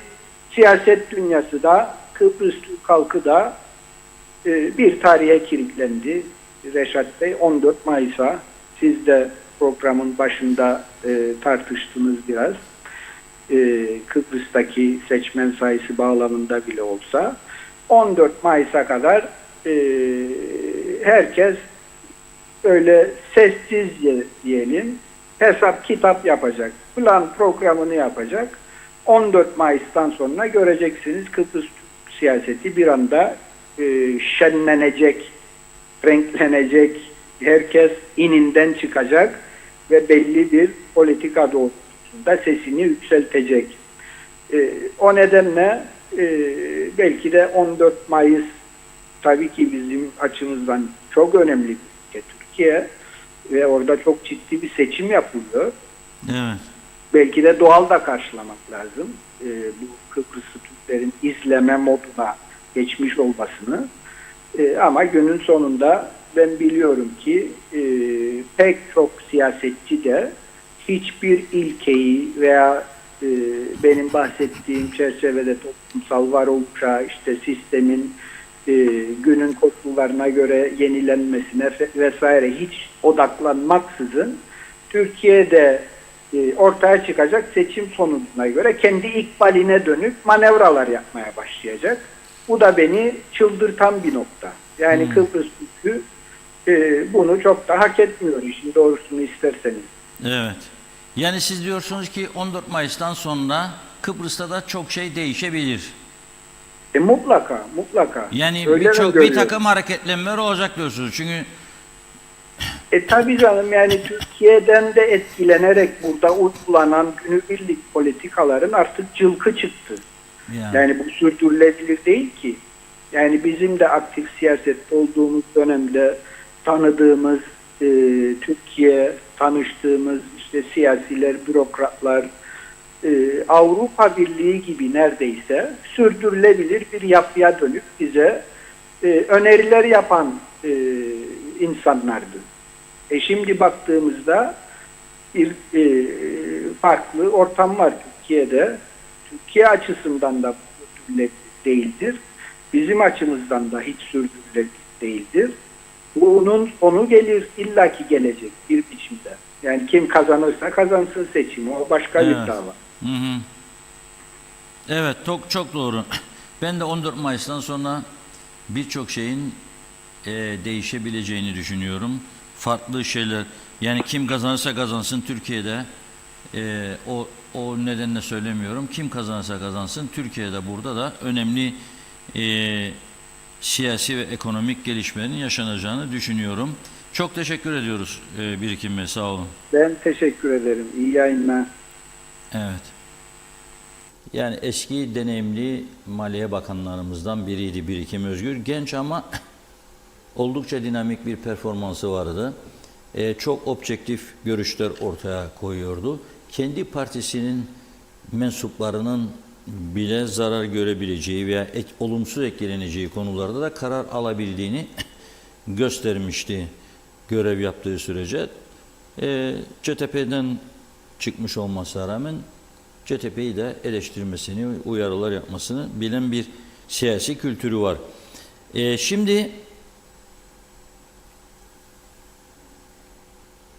siyaset dünyası da, Kıbrıs Türk halkı da bir tarihe kilitlendi. Reşat Bey, 14 Mayıs'a, siz de programın başında tartıştınız biraz. Kıbrıs'taki seçmen sayısı bağlamında bile olsa 14 Mayıs'a kadar herkes öyle sessizce diyelim hesap kitap yapacak, plan programını yapacak. 14 Mayıs'tan sonra göreceksiniz Kıbrıs siyaseti bir anda şenlenecek, renklenecek, herkes ininden çıkacak ve belli bir politika doğrultusunda sesini yükseltecek. O nedenle belki de 14 Mayıs tabii ki bizim açımızdan çok önemli bir ülke Türkiye ve orada çok ciddi bir seçim yapılıyor. Evet. Belki de doğal da karşılamak lazım. Bu Kıbrıslı Türklerin izleme moduna geçmiş olmasını. Ama günün sonunda ben biliyorum ki pek çok siyasetçi de hiçbir ilkeyi veya benim bahsettiğim çerçevede toplumsal varoluşa, işte sistemin günün koşullarına göre yenilenmesine vesaire hiç odaklanmaksızın Türkiye'de ortaya çıkacak seçim sonucuna göre kendi ikbaline dönük manevralar yapmaya başlayacak. Bu da beni çıldırtan bir nokta. Yani Kıbrıs Türk'ü bunu çok da hak etmiyor, işin doğrusunu isterseniz. Evet. Yani siz diyorsunuz ki 14 Mayıs'tan sonra Kıbrıs'ta da çok şey değişebilir. Mutlaka, mutlaka. Yani Öyle bir takım hareketlenmeler olacak diyorsunuz. Çünkü tabii canım, yani Türkiye'den de etkilenerek burada uygulanan günübirlik politikaların artık cılkı çıktı. Yani bu sürdürülebilir değil ki. Yani bizim de aktif siyasette olduğumuz dönemde tanıdığımız Türkiye, tanıştığımız işte siyasiler, bürokratlar, Avrupa Birliği gibi neredeyse sürdürülebilir bir yapıya dönüp bize öneriler yapan insanlardı. Şimdi baktığımızda bir farklı ortam var Türkiye'de. Türkiye açısından da sürdürülebilir değildir. Bizim açımızdan da hiç sürdürülebilir değildir. Bunun sonu gelir, illaki gelecek bir biçimde. Yani kim kazanırsa kazansın seçimi, o başka bir dava. Evet, çok doğru. Ben de 14 Mayıs'tan sonra birçok şeyin değişebileceğini düşünüyorum. Farklı şeyler, yani kim kazanırsa kazansın Türkiye'de, o nedenle söylemiyorum. Kim kazanırsa kazansın Türkiye'de, burada da önemli siyasi ve ekonomik gelişmelerin yaşanacağını düşünüyorum. Çok teşekkür ediyoruz Birikim Bey, sağ olun. Ben teşekkür ederim. İyi yayınlar. Evet. Yani eski deneyimli Maliye Bakanlarımızdan biriydi Birikim Özgür. Genç ama oldukça dinamik bir performansı vardı. Çok objektif görüşler ortaya koyuyordu. Kendi partisinin mensuplarının bile zarar görebileceği veya olumsuz etkileneceği konularda da karar alabildiğini göstermişti görev yaptığı sürece. CTP'den çıkmış olmasına rağmen CTP'yi de eleştirmesini, uyarılar yapmasını bilen bir siyasi kültürü var. Şimdi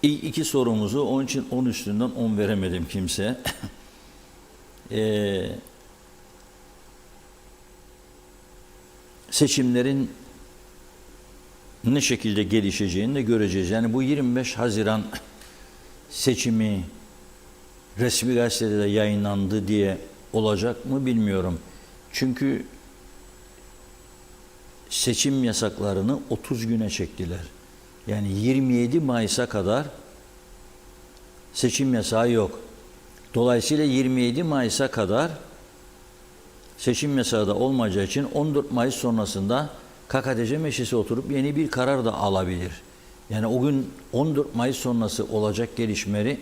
iki sorumuzu, onun için 10 üstünden 10 veremedim kimseye. Seçimlerin ne şekilde gelişeceğini de göreceğiz. Yani bu 25 Haziran seçimi resmi gazetede de yayınlandı diye olacak mı bilmiyorum. Çünkü seçim yasaklarını 30 güne çektiler. Yani 27 Mayıs'a kadar seçim yasağı yok. Dolayısıyla 27 Mayıs'a kadar seçim yasağı da olmayacağı için 14 Mayıs sonrasında KKTC Meclisi oturup yeni bir karar da alabilir. Yani o gün 14 Mayıs sonrası olacak gelişmeleri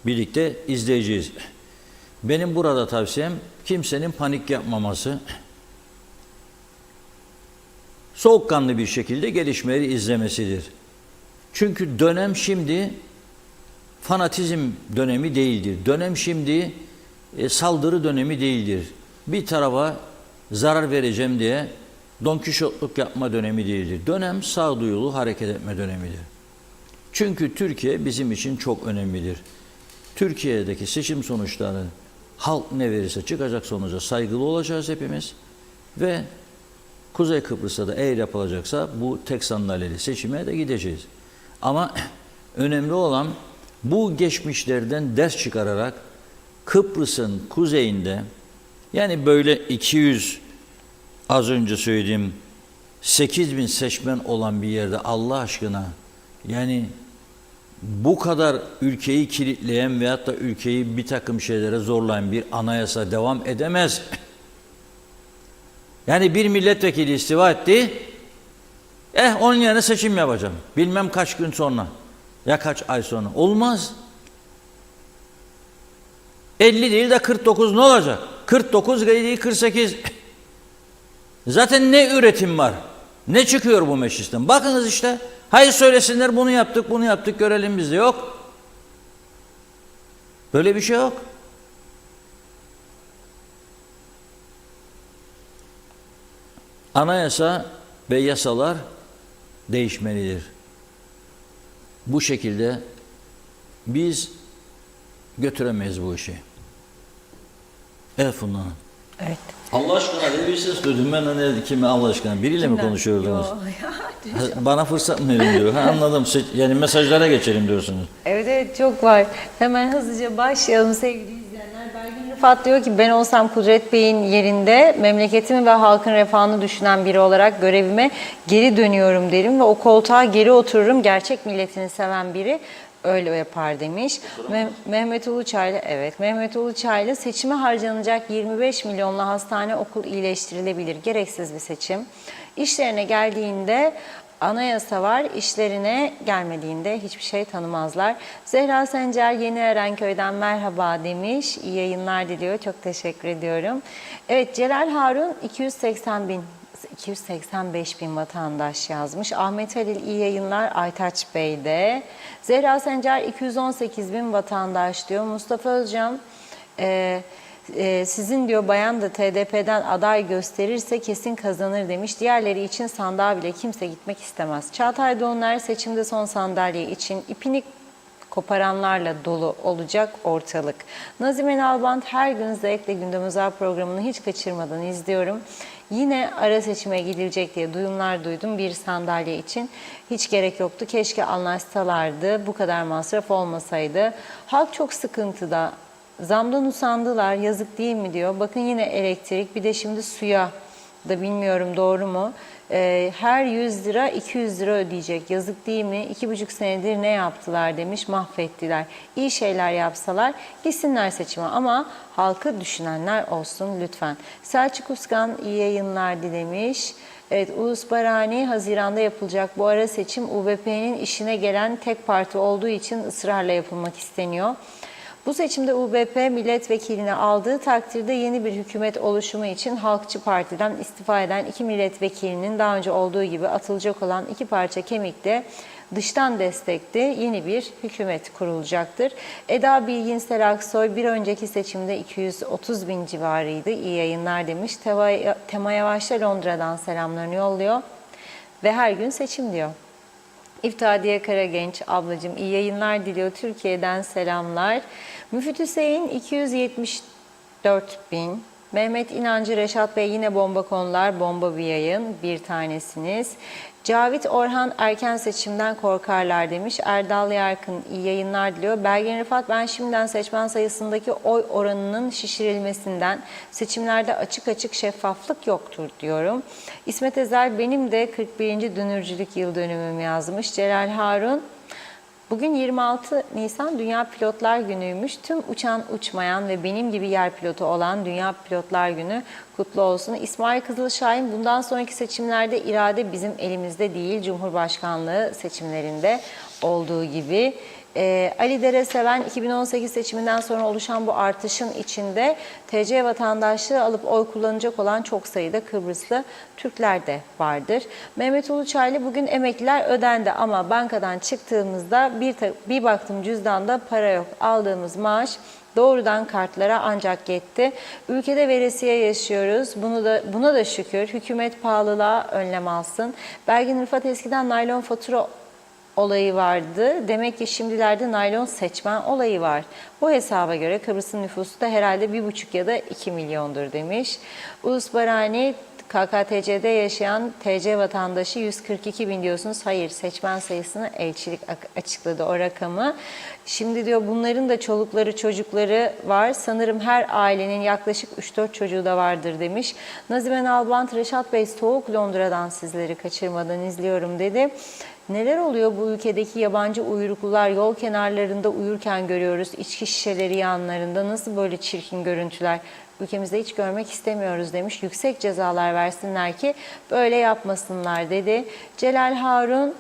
birlikte izleyeceğiz. Benim burada tavsiyem kimsenin panik yapmaması, soğukkanlı bir şekilde gelişmeleri izlemesidir. Çünkü dönem şimdi fanatizm dönemi değildir. Dönem şimdi saldırı dönemi değildir. Bir tarafa zarar vereceğim diye donkişotluk yapma dönemi değildir. Dönem sağduyulu hareket etme dönemidir. Çünkü Türkiye bizim için çok önemlidir. Türkiye'deki seçim sonuçları halk ne verirse çıkacak sonuca saygılı olacağız hepimiz ve Kuzey Kıbrıs'ta da eğer yapılacaksa bu tek sandalyeli seçime de gideceğiz. Ama önemli olan bu geçmişlerden ders çıkararak Kıbrıs'ın kuzeyinde, yani böyle 200, az önce söylediğim 8.000 seçmen olan bir yerde Allah aşkına, yani bu kadar ülkeyi kilitleyen veyahut da ülkeyi bir takım şeylere zorlayan bir anayasa devam edemez. Yani bir milletvekili istifa etti, onun yerine seçim yapacağım. Bilmem kaç gün sonra ya kaç ay sonra. Olmaz. 50 değil de 49 ne olacak? 49 değil 48. Zaten ne üretim var? Ne çıkıyor bu meclisten? Bakınız işte. Hayır söylesinler bunu yaptık, bunu yaptık görelim biz de. Yok. Böyle bir şey yok. Anayasa ve yasalar değişmelidir. Bu şekilde biz götüremeyiz bu işi. Evet Funda Hanım. Evet. Allah aşkına diye bir ses duydum. Ben hani kime Allah aşkına? Biriyle mi konuşuyordunuz? Bana fırsat mı verin diyor. Anladım. Yani mesajlara geçelim diyorsunuz. Evet çok var. Hemen hızlıca başlayalım sevgili izleyenler. Belgin Rıfat diyor ki ben olsam Kudret Bey'in yerinde memleketimi ve halkın refahını düşünen biri olarak görevime geri dönüyorum derim ve o koltuğa geri otururum. Gerçek milletini seven biri öyle yapar demiş. Mehmet Uluçaylı, evet Mehmet Uluçaylı seçime harcanacak 25 milyonla hastane okul iyileştirilebilir. Gereksiz bir seçim. İşlerine geldiğinde anayasa var, işlerine gelmediğinde hiçbir şey tanımazlar. Zehra Sencer Yeni Erenköy'den merhaba demiş. İyi yayınlar diliyor. Çok teşekkür ediyorum. Evet Celal Harun 285 bin vatandaş yazmış. Ahmet Halil iyi yayınlar Aytaç Bey'de. Zehra Sencer 218 bin vatandaş diyor. Mustafa Özcan sizin diyor bayan da TDP'den aday gösterirse kesin kazanır demiş. Diğerleri için sandığa bile kimse gitmek istemez. Çağatay Doğanlar seçimde son sandalye için ipini koparanlarla dolu olacak ortalık. Nazime Nalbant her gün zevkle Gündem Özel programını hiç kaçırmadan izliyorum. Yine ara seçime gidilecek diye duyumlar duydum bir sandalye için. Hiç gerek yoktu. Keşke anlaşsalardı. Bu kadar masraf olmasaydı. Halk çok sıkıntıda. Zamdan usandılar. Yazık değil mi diyor. Bakın yine elektrik. Bir de şimdi suya da bilmiyorum doğru mu? Her 100 lira 200 lira ödeyecek. Yazık değil mi? 2,5 senedir ne yaptılar demiş. Mahvettiler. İyi şeyler yapsalar gitsinler seçime ama halkı düşünenler olsun lütfen. Selçuk Uskan iyi yayınlar dilemiş. Evet Uğuz Barani Haziran'da yapılacak bu ara seçim UBP'nin işine gelen tek parti olduğu için ısrarla yapılmak isteniyor. Bu seçimde UBP milletvekilini aldığı takdirde yeni bir hükümet oluşumu için Halkçı Parti'den istifa eden 2 milletvekilinin daha önce olduğu gibi atılacak olan 2 parça kemikle dıştan destekli yeni bir hükümet kurulacaktır. Eda Bilginsel Aksoy bir önceki seçimde 230 bin civarıydı. İyi yayınlar demiş. Tema Yavaş da Londra'dan selamlarını yolluyor ve her gün seçim diyor. İftadiye Karagenç ablacığım iyi yayınlar diliyor. Türkiye'den selamlar. Müfit Hüseyin 274 bin. Mehmet İnancı, Reşat Bey yine bomba konular, bomba bir yayın, bir tanesiniz. Cavit Orhan erken seçimden korkarlar demiş. Erdal Yarkın iyi yayınlar diliyor. Belgin Rıfat ben şimdiden seçmen sayısındaki oy oranının şişirilmesinden seçimlerde açık açık şeffaflık yoktur diyorum. İsmet Ezer benim de 41. dünürcülük yıl dönümüm yazmış. Celal Harun bugün 26 Nisan Dünya Pilotlar Günü'ymüş. Tüm uçan, uçmayan ve benim gibi yer pilotu olan Dünya Pilotlar Günü kutlu olsun. İsmail Kızılşahin bundan sonraki seçimlerde irade bizim elimizde değil. Cumhurbaşkanlığı seçimlerinde olduğu gibi. Ali Dereseven 2018 seçiminden sonra oluşan bu artışın içinde TC vatandaşlığı alıp oy kullanacak olan çok sayıda Kıbrıslı Türkler de vardır. Mehmet Uluçaylı bugün emekliler ödendi ama bankadan çıktığımızda bir baktım cüzdanda para yok. Aldığımız maaş doğrudan kartlara ancak yetti. Ülkede veresiye yaşıyoruz. Buna da şükür. Hükümet pahalılığa önlem alsın. Belgin Rıfat eskiden naylon fatura olayı vardı. Demek ki şimdilerde naylon seçmen olayı var. Bu hesaba göre Kıbrıs'ın nüfusu da herhalde 1,5 ya da 2 milyondur demiş. Ulus Barani KKTC'de yaşayan TC vatandaşı 142 bin diyorsunuz. Hayır, seçmen sayısını elçilik açıkladı o rakamı. Şimdi diyor bunların da çolukları çocukları var. Sanırım her ailenin yaklaşık 3-4 çocuğu da vardır demiş. Nazimen Albant, Reşat Bey soğuk Londra'dan sizleri kaçırmadan izliyorum dedi. Neler oluyor bu ülkedeki yabancı uyruklular yol kenarlarında uyurken görüyoruz. İçki şişeleri yanlarında nasıl böyle çirkin görüntüler ülkemizde hiç görmek istemiyoruz demiş. Yüksek cezalar versinler ki böyle yapmasınlar dedi. Celal Harun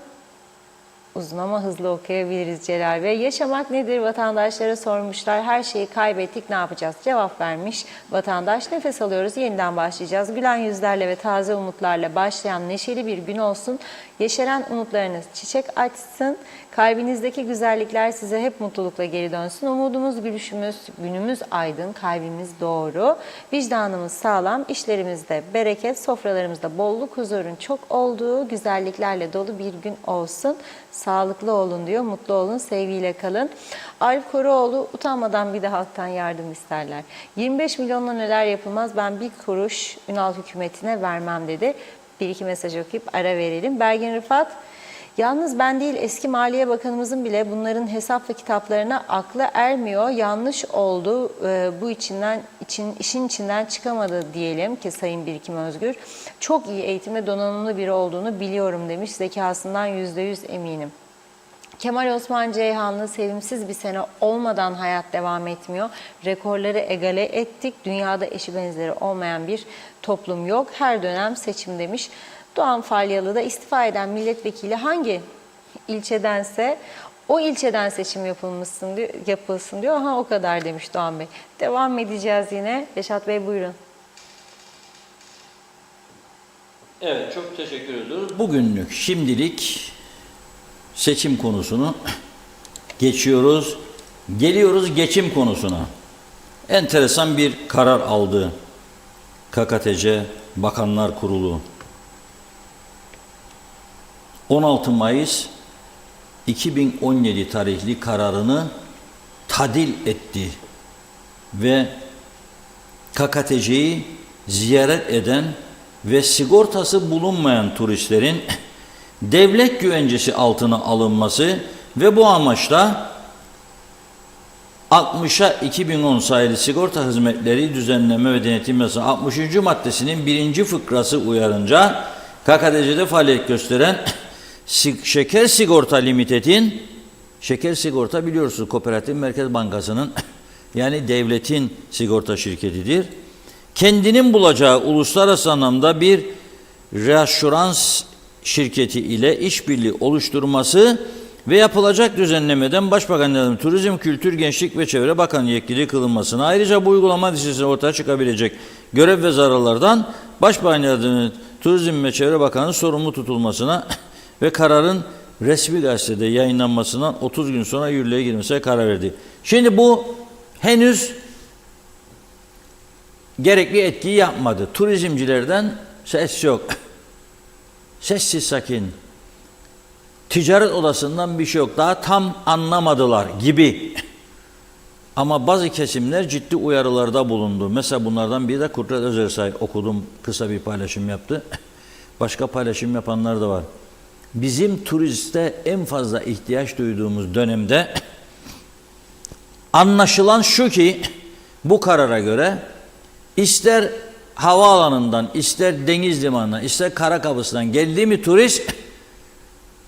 uzun ama hızlı okuyabiliriz Celal Bey. Yaşamak nedir? Vatandaşlara sormuşlar. Her şeyi kaybettik ne yapacağız? Cevap vermiş vatandaş. Nefes alıyoruz. Yeniden başlayacağız. Gülen yüzlerle ve taze umutlarla başlayan neşeli bir gün olsun. Yeşeren umutlarınız çiçek açsın. Kalbinizdeki güzellikler size hep mutlulukla geri dönsün. Umudumuz, gülüşümüz, günümüz aydın, kalbimiz doğru. Vicdanımız sağlam, işlerimizde bereket, sofralarımızda bolluk, huzurun çok olduğu, güzelliklerle dolu bir gün olsun. Sağlıklı olun diyor, mutlu olun, sevgiyle kalın. Arif Koruoğlu utanmadan bir de halktan yardım isterler. 25 milyonla neler yapılmaz ben bir kuruş Ünal hükümetine vermem dedi. Bir iki mesaj okuyup ara verelim. Belgin Rıfat, yalnız ben değil eski Maliye Bakanımızın bile bunların hesap ve kitaplarına aklı ermiyor. Yanlış oldu. Bu işin içinden çıkamadı diyelim ki Sayın Birikim Özgür. Çok iyi eğitim ve donanımlı biri olduğunu biliyorum demiş. Zekasından %100 eminim. Kemal Osman Ceyhanlı sevimsiz bir sene olmadan hayat devam etmiyor. Rekorları egale ettik. Dünyada eşi benzeri olmayan bir toplum yok. Her dönem seçim demiş. Doğan Falyalı'da istifa eden milletvekili hangi ilçedense o ilçeden seçim yapılsın diyor. Ha o kadar demiş Doğan Bey. Devam edeceğiz yine. Reşat Bey buyurun. Evet, çok teşekkür ediyoruz. Bugünlük şimdilik seçim konusunu geçiyoruz. Geliyoruz geçim konusuna. Enteresan bir karar aldı KKTC Bakanlar Kurulu. 16 Mayıs 2017 tarihli kararını tadil etti ve KKTC'yi ziyaret eden ve sigortası bulunmayan turistlerin devlet güvencesi altına alınması ve bu amaçla 60'a 2010 sayılı sigorta hizmetleri düzenleme ve denetim yasası 60. maddesinin 1. fıkrası uyarınca KKTC'de faaliyet gösteren Şeker Sigorta Limited'in, Şeker Sigorta biliyorsunuz Kooperatif Merkez Bankası'nın yani devletin sigorta şirketidir. Kendinin bulacağı uluslararası anlamda bir reaşürans şirketi ile işbirliği oluşturması ve yapılacak düzenlemeden Başbakan Yardımcısı Turizm, Kültür, Gençlik ve Çevre Bakanı yetkili kılınmasına, ayrıca bu uygulama neticesinde ortaya çıkabilecek görev ve zararlardan Başbakan Yardımcısı Turizm ve Çevre Bakanı sorumlu tutulmasına ve kararın resmi gazetede yayınlanmasından 30 gün sonra yürürlüğe girmesine karar verdi. Şimdi bu henüz gerekli etkiyi yapmadı. Turizmcilerden ses yok. Sessiz sakin. Ticaret odasından bir şey yok. Daha tam anlamadılar gibi. Ama bazı kesimler ciddi uyarılarda bulundu. Mesela bunlardan biri de Kudret Özersay, okudum, kısa bir paylaşım yaptı. Başka paylaşım yapanlar da var. Bizim turiste en fazla ihtiyaç duyduğumuz dönemde anlaşılan şu ki bu karara göre ister havaalanından, ister deniz limanından, ister kara kapısından geldiği mi turist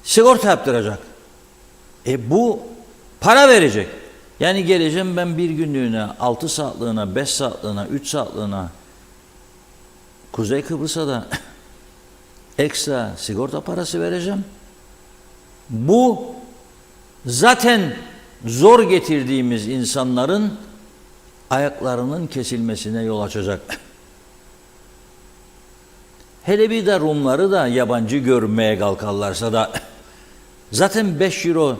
sigorta yaptıracak. Bu para verecek. Yani geleceğim ben bir günlüğüne, 6 saatliğine, 5 saatliğine, 3 saatliğine Kuzey Kıbrıs'a da ekstra sigorta parası vereceğim. Bu zaten zor getirdiğimiz insanların ayaklarının kesilmesine yol açacak. Hele bir de Rumları da yabancı görmeye kalkarlarsa da zaten 5 euro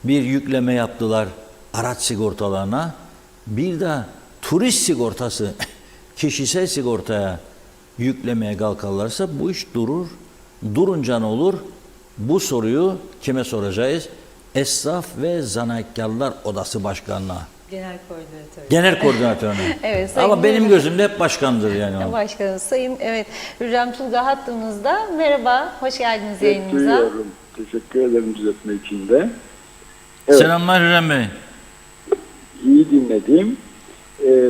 bir yükleme yaptılar araç sigortalarına. Bir de turist sigortası kişisel sigortaya yüklemeye kalkarlarsa bu iş durur. Durunca ne olur? Bu soruyu kime soracağız? Esnaf ve Zanaatkarlar Odası Başkanı'na. Genel koordinatör. Genel koordinatörüne. Evet, Sayın ama benim Hürrem- gözümde hep başkandır yani. o. Başkanım, Sayın Hürrem Tulga hattımızda. Merhaba, hoş geldiniz Evet, yayınımıza. duyuyorum. Teşekkür ederim düzeltme için de. Evet. Selamlar Hürrem Bey. İyi dinledim.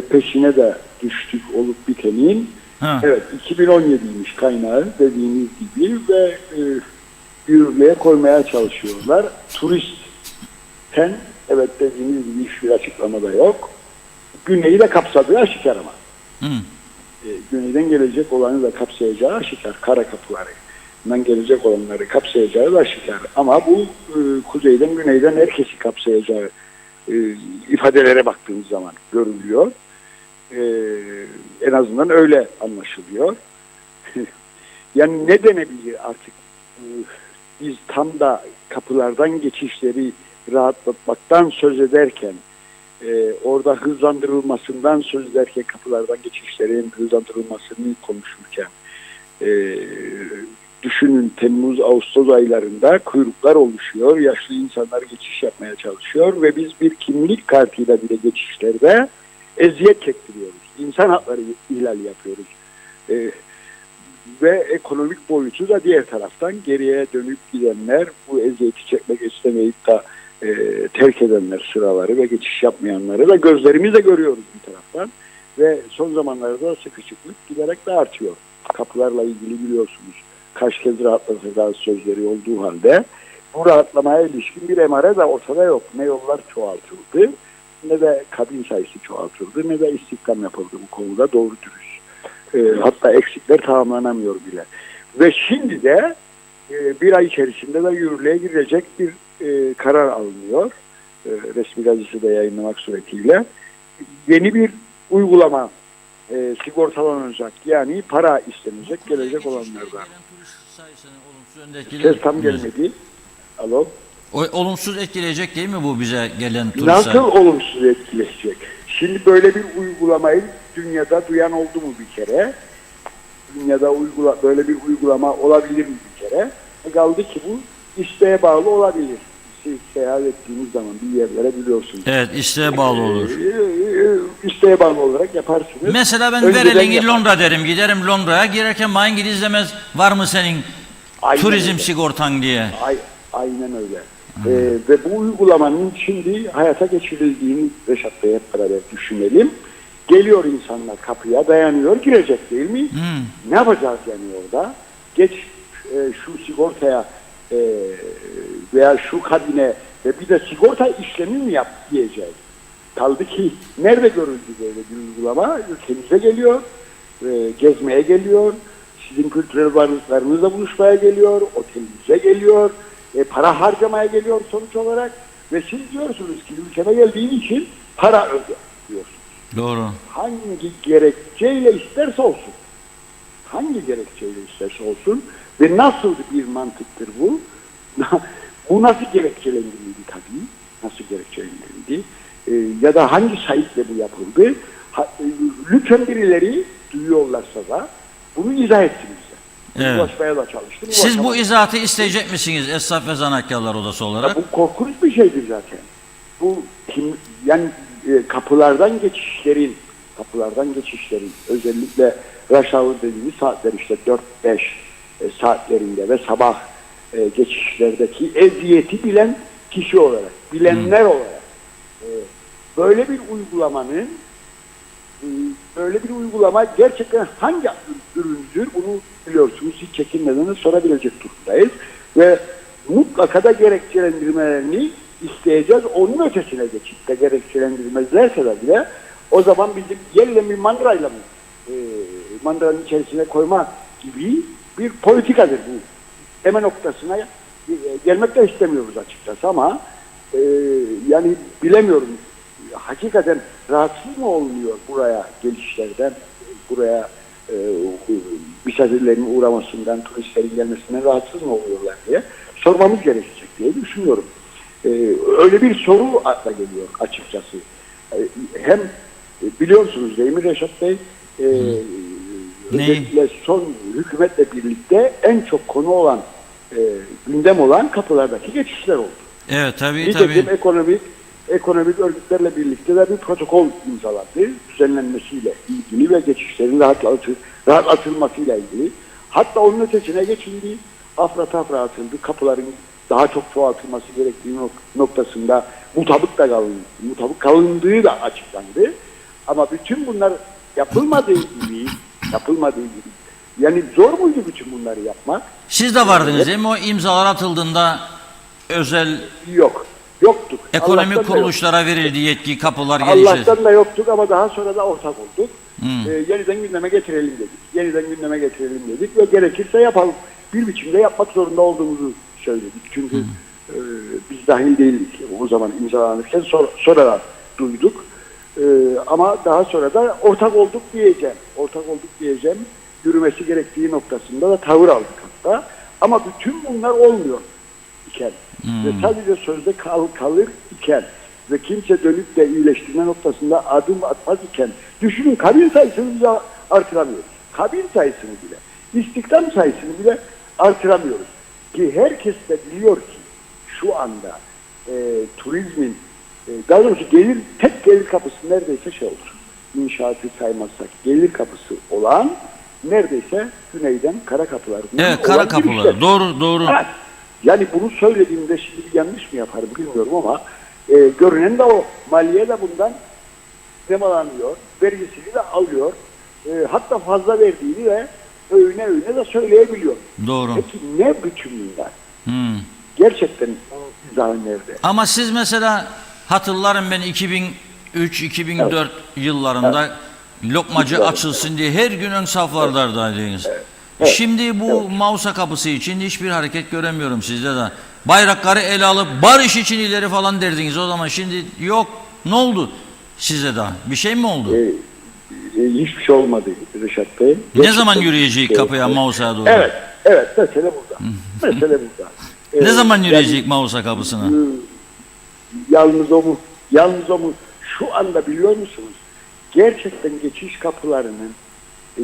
Peşine de düştük olup bitenin. Ha. Evet, 2017'ymiş kaynağı dediğiniz gibi ve yürürlüğe koymaya çalışıyorlar. Turistten, evet dediğiniz gibi hiçbir açıklama da yok. Güneyi de kapsadığı aşikar ama. Hı. Güneyden gelecek olanı da kapsayacağı aşikar. Kara kapılarından gelecek olanları kapsayacağı da aşikar. Ama bu kuzeyden güneyden herkesi kapsayacağı ifadelere baktığımız zaman görülüyor. En azından öyle anlaşılıyor. Yani ne denebilir artık? Biz tam da kapılardan geçişleri rahatlatmaktan söz ederken, orada hızlandırılmasından söz ederken, kapılardan geçişlerin hızlandırılmasını konuşurken, düşünün Temmuz, Ağustos aylarında kuyruklar oluşuyor, yaşlı insanlar geçiş yapmaya çalışıyor ve biz bir kimlik kartıyla bile geçişlerde eziyet çektiriyoruz. İnsan hakları ihlali yapıyoruz. Ve ekonomik boyutu da diğer taraftan geriye dönüp gidenler, bu eziyeti çekmek istemeyip de terk edenler sıraları ve geçiş yapmayanları da gözlerimizle görüyoruz bir taraftan. Ve son zamanlarda sıkışıklık giderek de artıyor. Kapılarla ilgili biliyorsunuz kaç kez rahatlatacağız sözleri olduğu halde bu rahatlamaya ilişkin bir emare de ortada yok. Ne yollar çoğaltıldı, ne de kabin sayısı çoğaltıldı, ne de istihdam yapıldı bu konuda doğru dürüst. Hatta eksikler tamamlanamıyor bile. Ve şimdi de bir ay içerisinde de yürürlüğe girecek bir karar alınıyor. Resmi gazetede yayınlamak suretiyle. Yeni bir uygulama sigortalanacak. Yani para istenecek gelecek olanlardan. Ses tam gelmedi. Alo. Olumsuz etkileyecek değil mi bu bize gelen turistler? Nasıl olumsuz etkileyecek? Şimdi böyle bir uygulamayı dünyada duyan oldu mu bir kere? Dünyada böyle bir uygulama olabilir mi bir kere? Kaldı ki bu isteğe bağlı olabilir. Seyahat ettiğiniz zaman bir yerlere biliyorsunuz. Evet, isteğe bağlı olur. İsteğe bağlı olarak yaparsınız. Mesela ben Önceden Vereling'i Londra derim. Giderim Londra'ya. Girerken bana İngiliz demez var mı senin Aynen turizm öyle. sigortan diye. Aynen öyle. Ve bu uygulamanın şimdi hayata geçirildiğini Reşat Bey hep beraber düşünelim. Geliyor insanlar kapıya dayanıyor, girecek değil mi? Ne yapacağız yani orada? Geç şu sigortaya veya şu kabine ve bir de sigorta işlemi mi yap diyeceğiz. Kaldı ki nerede görüldü böyle bir uygulama? Ülkemize geliyor, gezmeye geliyor, sizin kültürel varlıklarınızla buluşmaya geliyor, otelinize geliyor, para harcamaya geliyor sonuç olarak ve siz diyorsunuz ki ülkeme geldiğin için para öde diyorsunuz. Doğru. Hangi gerekçeyle isterse olsun. Hangi gerekçeyle isterse olsun ve nasıl bir mantıktır bu? Bu nasıl gerekçelendirildi tabii? Nasıl gerekçelendirildi? Ya da hangi sahiple bu yapıldı? Lütfen birileri duyuyorlarsa da bunu izah etsin bize. Evet. Ulaşmaya da çalıştım. Siz bu izahatı isteyecek misiniz Esnaf ve Zanaatkarlar Odası olarak? Bu korkunç bir şeydir zaten. Bu yani kapılardan geçişlerin özellikle rush hour dediğimiz saatler işte 4-5 saatlerinde ve sabah geçişlerdeki eziyeti bilen kişi olarak, bilenler olarak böyle bir uygulama gerçekten hangi üründür bunu biliyorsunuz, hiç çekinmeden sorabilecek durumdayız ve mutlaka da gerekçelendirmelerini isteyeceğiz. Onun ötesine geçip de gerekçelendirmezlerse de bile o zaman bizim yerle bir mandrayla mı mandranın içerisine koyma gibi bir politikadır bu. Deme noktasına gelmek de istemiyoruz açıkçası ama yani bilemiyorum. Hakikaten rahatsız mı olunuyor buraya gelişlerden, buraya misafirlerin uğramasından, turistlerin gelmesinden rahatsız mı oluyorlar diye sormamız gerekecek diye düşünüyorum. Öyle bir soru akla geliyor açıkçası. Hem biliyorsunuz değil mi Reşat Bey? Özellikle son hükümetle birlikte en çok konu olan, gündem olan kapılardaki geçişler oldu. Evet tabii Nitekim tabii. ekonomik örgütlerle birlikte de bir protokol imzalandı. Düzenlenmesiyle ilgili ve geçişlerin rahatlatılmasıyla ilgili. Hatta onun ötesine geçildi. Afra tafra atıldı. Kapıların daha çok çoğaltılması gerektiği noktasında mutabık kalındığı da açıklandı. Ama bütün bunlar yapılmadığı gibi yani zor muydu bütün bunları yapmak? Siz de vardınız değil mi? O imzalar atıldığında özel Yoktuk. ekonomik Allah'tan kuruluşlara verildi yetki, kapılar gelişir. Allah'tan da yoktuk ama daha sonra da ortak olduk. Yeniden gündeme getirelim dedik. Ve gerekirse yapalım. Bir biçimde yapmak zorunda olduğumuzu söyledik. Çünkü biz dahil değildik. O zaman imzalanırken sonradan duyduk. Ama daha sonra da ortak olduk diyeceğim. Yürümesi gerektiği noktasında da tavır aldık hatta. Ama bütün bunlar olmuyor iken ve sadece sözde kalır iken ve kimse dönüp de iyileştirme noktasında adım atmaz iken düşünün, kabin sayısını bile artıramıyoruz. Kabin sayısını bile, istihdam sayısını bile artıramıyoruz. Ki herkes de biliyor ki şu anda turizmin daha doğrusu tek gelir kapısı neredeyse olur. İnşaatı saymazsak gelir kapısı olan neredeyse güneyden kara kapılar. Evet, kara kapılar. Doğru. Evet. Yani bunu söylediğimde şimdi bir yanlış mı yaparım bilmiyorum ama görünen de o. Maliye de bundan nemalanıyor. Vergisini de alıyor. Hatta fazla verdiğini de öğüne de söyleyebiliyor. Doğru. Peki ne bütün bunlar? Gerçekten izahı nerede? Ama siz mesela hatırlarım ben 2003-2004 yıllarında lokmacı açılsın diye her gün ön saflardaydınız. Şimdi bu Mausa kapısı için hiçbir hareket göremiyorum sizde de. Bayrakları ele alıp barış için ileri falan derdiniz o zaman. Şimdi yok. Ne oldu sizde de? Bir şey mi oldu? Hiçbir şey olmadı Reşat Bey. Gerçekten ne zaman yürüyecek kapıya Mausa'ya doğru? Evet. Mesele burada. Ne zaman yürüyecek Mausa kapısına? Yalnız o mu? Şu anda biliyor musunuz? Gerçekten geçiş kapılarının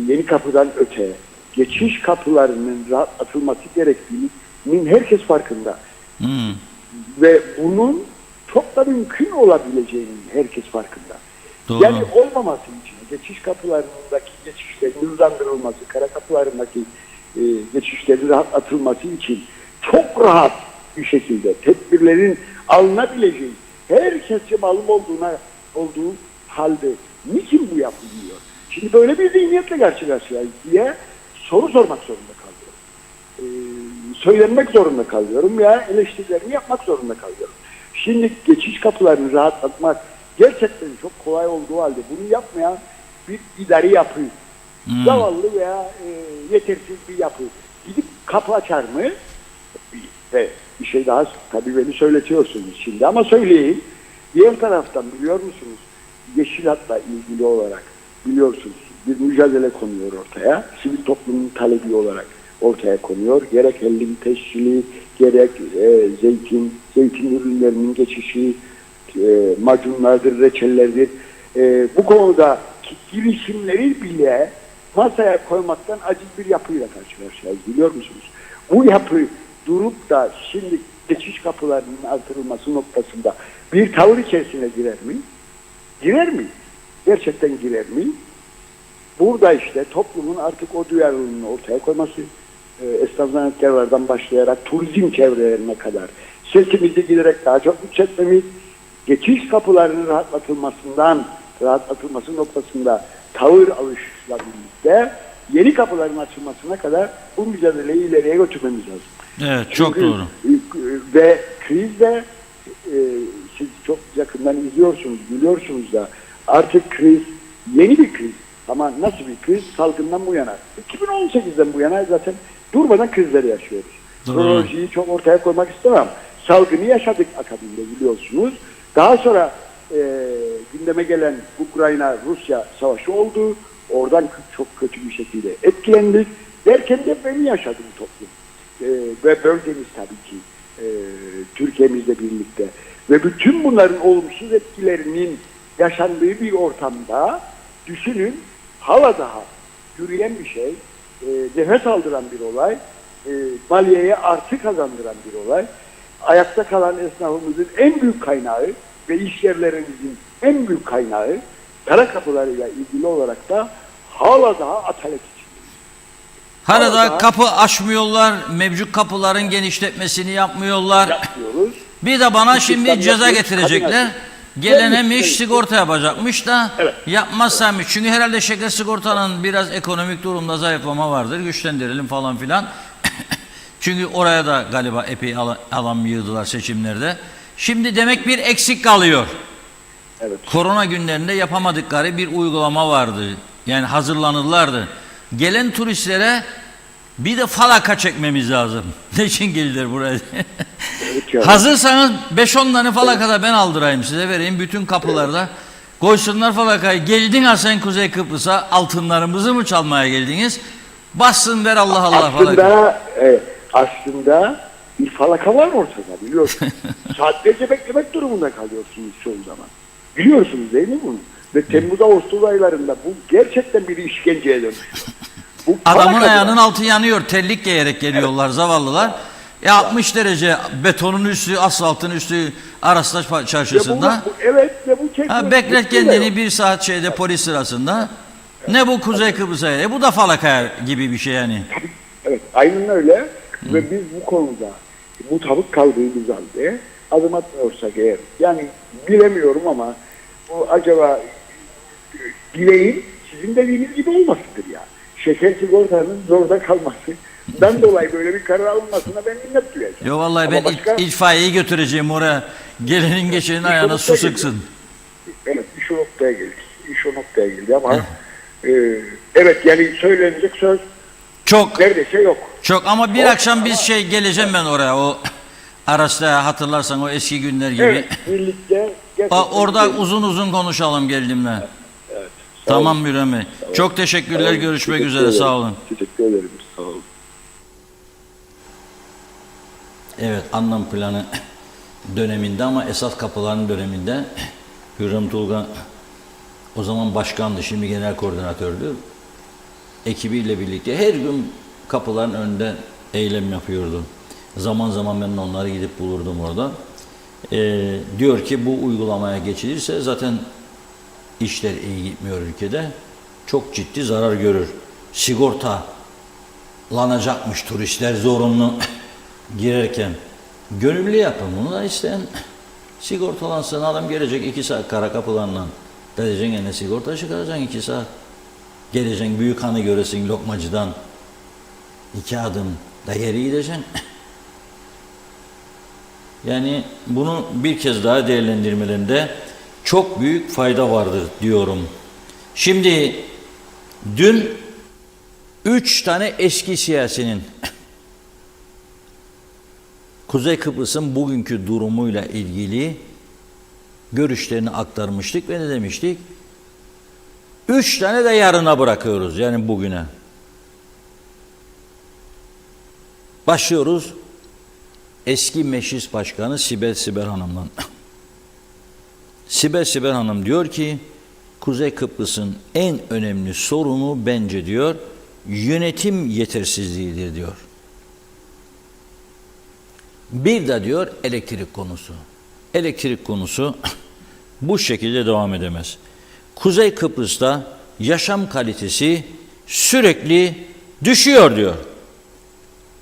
yeni kapıdan öte geçiş kapılarının rahatlatılması gerektiğinin herkes farkında. Ve bunun çok da mümkün olabileceğinin herkes farkında. Doğru. Yani olmaması için geçiş kapılarındaki geçişlerin hızlandırılması, kara kapılarındaki geçişlerin rahatlatılması için çok rahat bir şekilde tedbirlerin alınabileceği, herkesçe malum olduğu halde niçin bu yapılıyor? Şimdi böyle bir zihniyetle karşı karşıyayız diye soru sormak zorunda kalıyorum. Söylenmek zorunda kalıyorum ya eleştirilerini yapmak zorunda kalıyorum. Şimdi geçiş kapılarını rahatlatmak gerçekten çok kolay olduğu halde bunu yapmayan bir idari yapı, zavallı veya yetersiz bir yapı gidip kapı açar mı? Ve bir şey daha, tabii beni söyletiyorsunuz şimdi ama söyleyeyim. Diğer taraftan biliyor musunuz? Yeşil Hat'la ilgili olarak biliyorsunuz bir mücadele konuyor ortaya. Sivil toplumun talebi olarak ortaya konuyor. Gerek hellim teşkili, gerek zeytin ürünlerinin geçişi, macunlardır, reçellerdir. Bu konuda girişimleri bile masaya koymaktan aciz bir yapıyla karşı karşıyayız, biliyor musunuz? Bu yapı durup da şimdi geçiş kapılarının artırılması noktasında bir tavır içerisine girer mi? Girer mi? Gerçekten girer mi? Burada işte toplumun artık o duyarlılığını ortaya koyması, esnaf zanaatkarlardan başlayarak turizm çevrelerine kadar sesimizi giderek daha çok yükseltmemiz, geçiş kapılarının rahatlatılması noktasında tavır alışla birlikte yeni kapıların açılmasına kadar bu mücadeleyi ileriye götürmemiz lazım. Evet, çok doğru. Ve krizde siz çok yakından izliyorsunuz, biliyorsunuz da artık kriz yeni bir kriz. Ama nasıl bir kriz? Salgından bu yana. 2018'den bu yana zaten durmadan krizleri yaşıyoruz. Kronolojiyi çok ortaya koymak istemem. Salgını yaşadık akabinde, biliyorsunuz. Daha sonra gündeme gelen Ukrayna-Rusya savaşı oldu. Oradan çok kötü bir şekilde etkilendik. Derken depremi yaşadı bu toplum. Ve bölgemiz tabii ki Türkiye'mizle birlikte. Ve bütün bunların olumsuz etkilerinin yaşandığı bir ortamda düşünün, hala daha yürüyen bir şey, nefes aldıran bir olay, maliyeye artı kazandıran bir olay, ayakta kalan esnafımızın en büyük kaynağı ve iş yerlerimizin en büyük kaynağı kara kapılarıyla ilgili olarak da hala daha atalet içindeyiz. Hala da kapı açmıyorlar, mevcut kapıların genişletmesini yapmıyorlar. Yapmıyoruz. Bir de bana şimdi İstihdam ceza yapıyoruz, getirecekler. kadın Gelenemiş sigorta yapacakmış da Evet. yapmazsam, çünkü herhalde şeker sigortanın biraz ekonomik durumda zayıflama vardır, güçlendirelim falan filan. Çünkü oraya da galiba epey alan yığdılar seçimlerde. Şimdi demek bir eksik kalıyor. Evet. Korona günlerinde yapamadıkları bir uygulama vardı. Yani hazırlanırlardı. Gelen turistlere bir de falaka çekmemiz lazım. Ne için geldiler buraya? Evet yani. Hazırsanız 5-10 tane falakada ben aldırayım size, vereyim bütün kapılarda. Koysunlar falakayı. Geldin ha sen Kuzey Kıbrıs'a, altınlarımızı mı çalmaya geldiniz? Bassın ver Allah Allah falaka. Aslında bir falaka var ortada, biliyorsunuz. Saatlerce beklemek durumunda kalıyorsunuz çoğu zaman. Biliyorsunuz değil mi bunu? Ve Temmuz-Ağustos aylarında bu gerçekten bir işkenceye dönüşüyor. Bu Adamın falaka ayağının altı yanıyor. Terlik giyerek geliyorlar zavallılar. 60 derece betonun üstü, asfaltın üstü Araslaş Çarşısı'nda. Evet ve bu Beklet kendini bir saat şeyde polis sırasında. Ne bu Kuzey Kıbrıs'a? Bu da falaka gibi bir şey yani. Evet, aynen öyle. Ve biz bu konuda mutabık kaldığımız halde adım atmıyorsak eğer, yani bilemiyorum ama bu acaba dileğin sizin dediğiniz gibi olmasıdır ya. Şeker sigortanın zorda kalmasından dolayı böyle bir karar alınmasına ben minnet duyacağım. Yo vallahi Ama ben itfaiyeyi götüreceğim oraya. Gelenin geçenin ayağına su sıksın. Evet, iş o noktaya geldi. İş o noktaya geldi ama evet, yani söylenecek söz Çok. neredeyse yok. Çok ama bir akşam biz geleceğim ben oraya, o Aras'ta, hatırlarsan o eski günler gibi. Evet, birlikte Orada uzun uzun konuşalım geldimle. Evet, Tamam Mürem Bey. Çok teşekkürler. Görüşmek üzere. Sağ olun. Teşekkür ederim. Sağ olun. Evet, anlam planı döneminde ama esas kapıların döneminde Hürrem Tulga o zaman başkandı, şimdi genel koordinatördü. Ekibiyle birlikte her gün kapıların önünde eylem yapıyordu. Zaman zaman ben onları gidip bulurdum orada. Diyor ki bu uygulamaya geçilirse zaten işler iyi gitmiyor ülkede. Çok ciddi zarar görür. Sigortalanacakmış turistler zorunlu girerken. Gönüllü yapın bunu da, isteyen sigortalansın. Adam gelecek 2 saat kara kapılarla. Geleceksin yine sigorta çıkaracaksın 2 saat. Geleceksin büyük hanı göresin Lokmacı'dan. 2 adım da geri gideceksin. Yani bunu bir kez daha değerlendirmelerinde çok büyük fayda vardır diyorum. Şimdi dün 3 tane eski siyasinin Kuzey Kıbrıs'ın bugünkü durumuyla ilgili görüşlerini aktarmıştık ve ne demiştik? 3 tane de yarına bırakıyoruz, yani bugüne. Başlıyoruz eski Meclis Başkanı Sibel Hanım'dan. Sibel Hanım diyor ki, Kuzey Kıbrıs'ın en önemli sorunu bence diyor, yönetim yetersizliğidir diyor. Bir de diyor elektrik konusu. Elektrik konusu bu şekilde devam edemez. Kuzey Kıbrıs'ta yaşam kalitesi sürekli düşüyor diyor.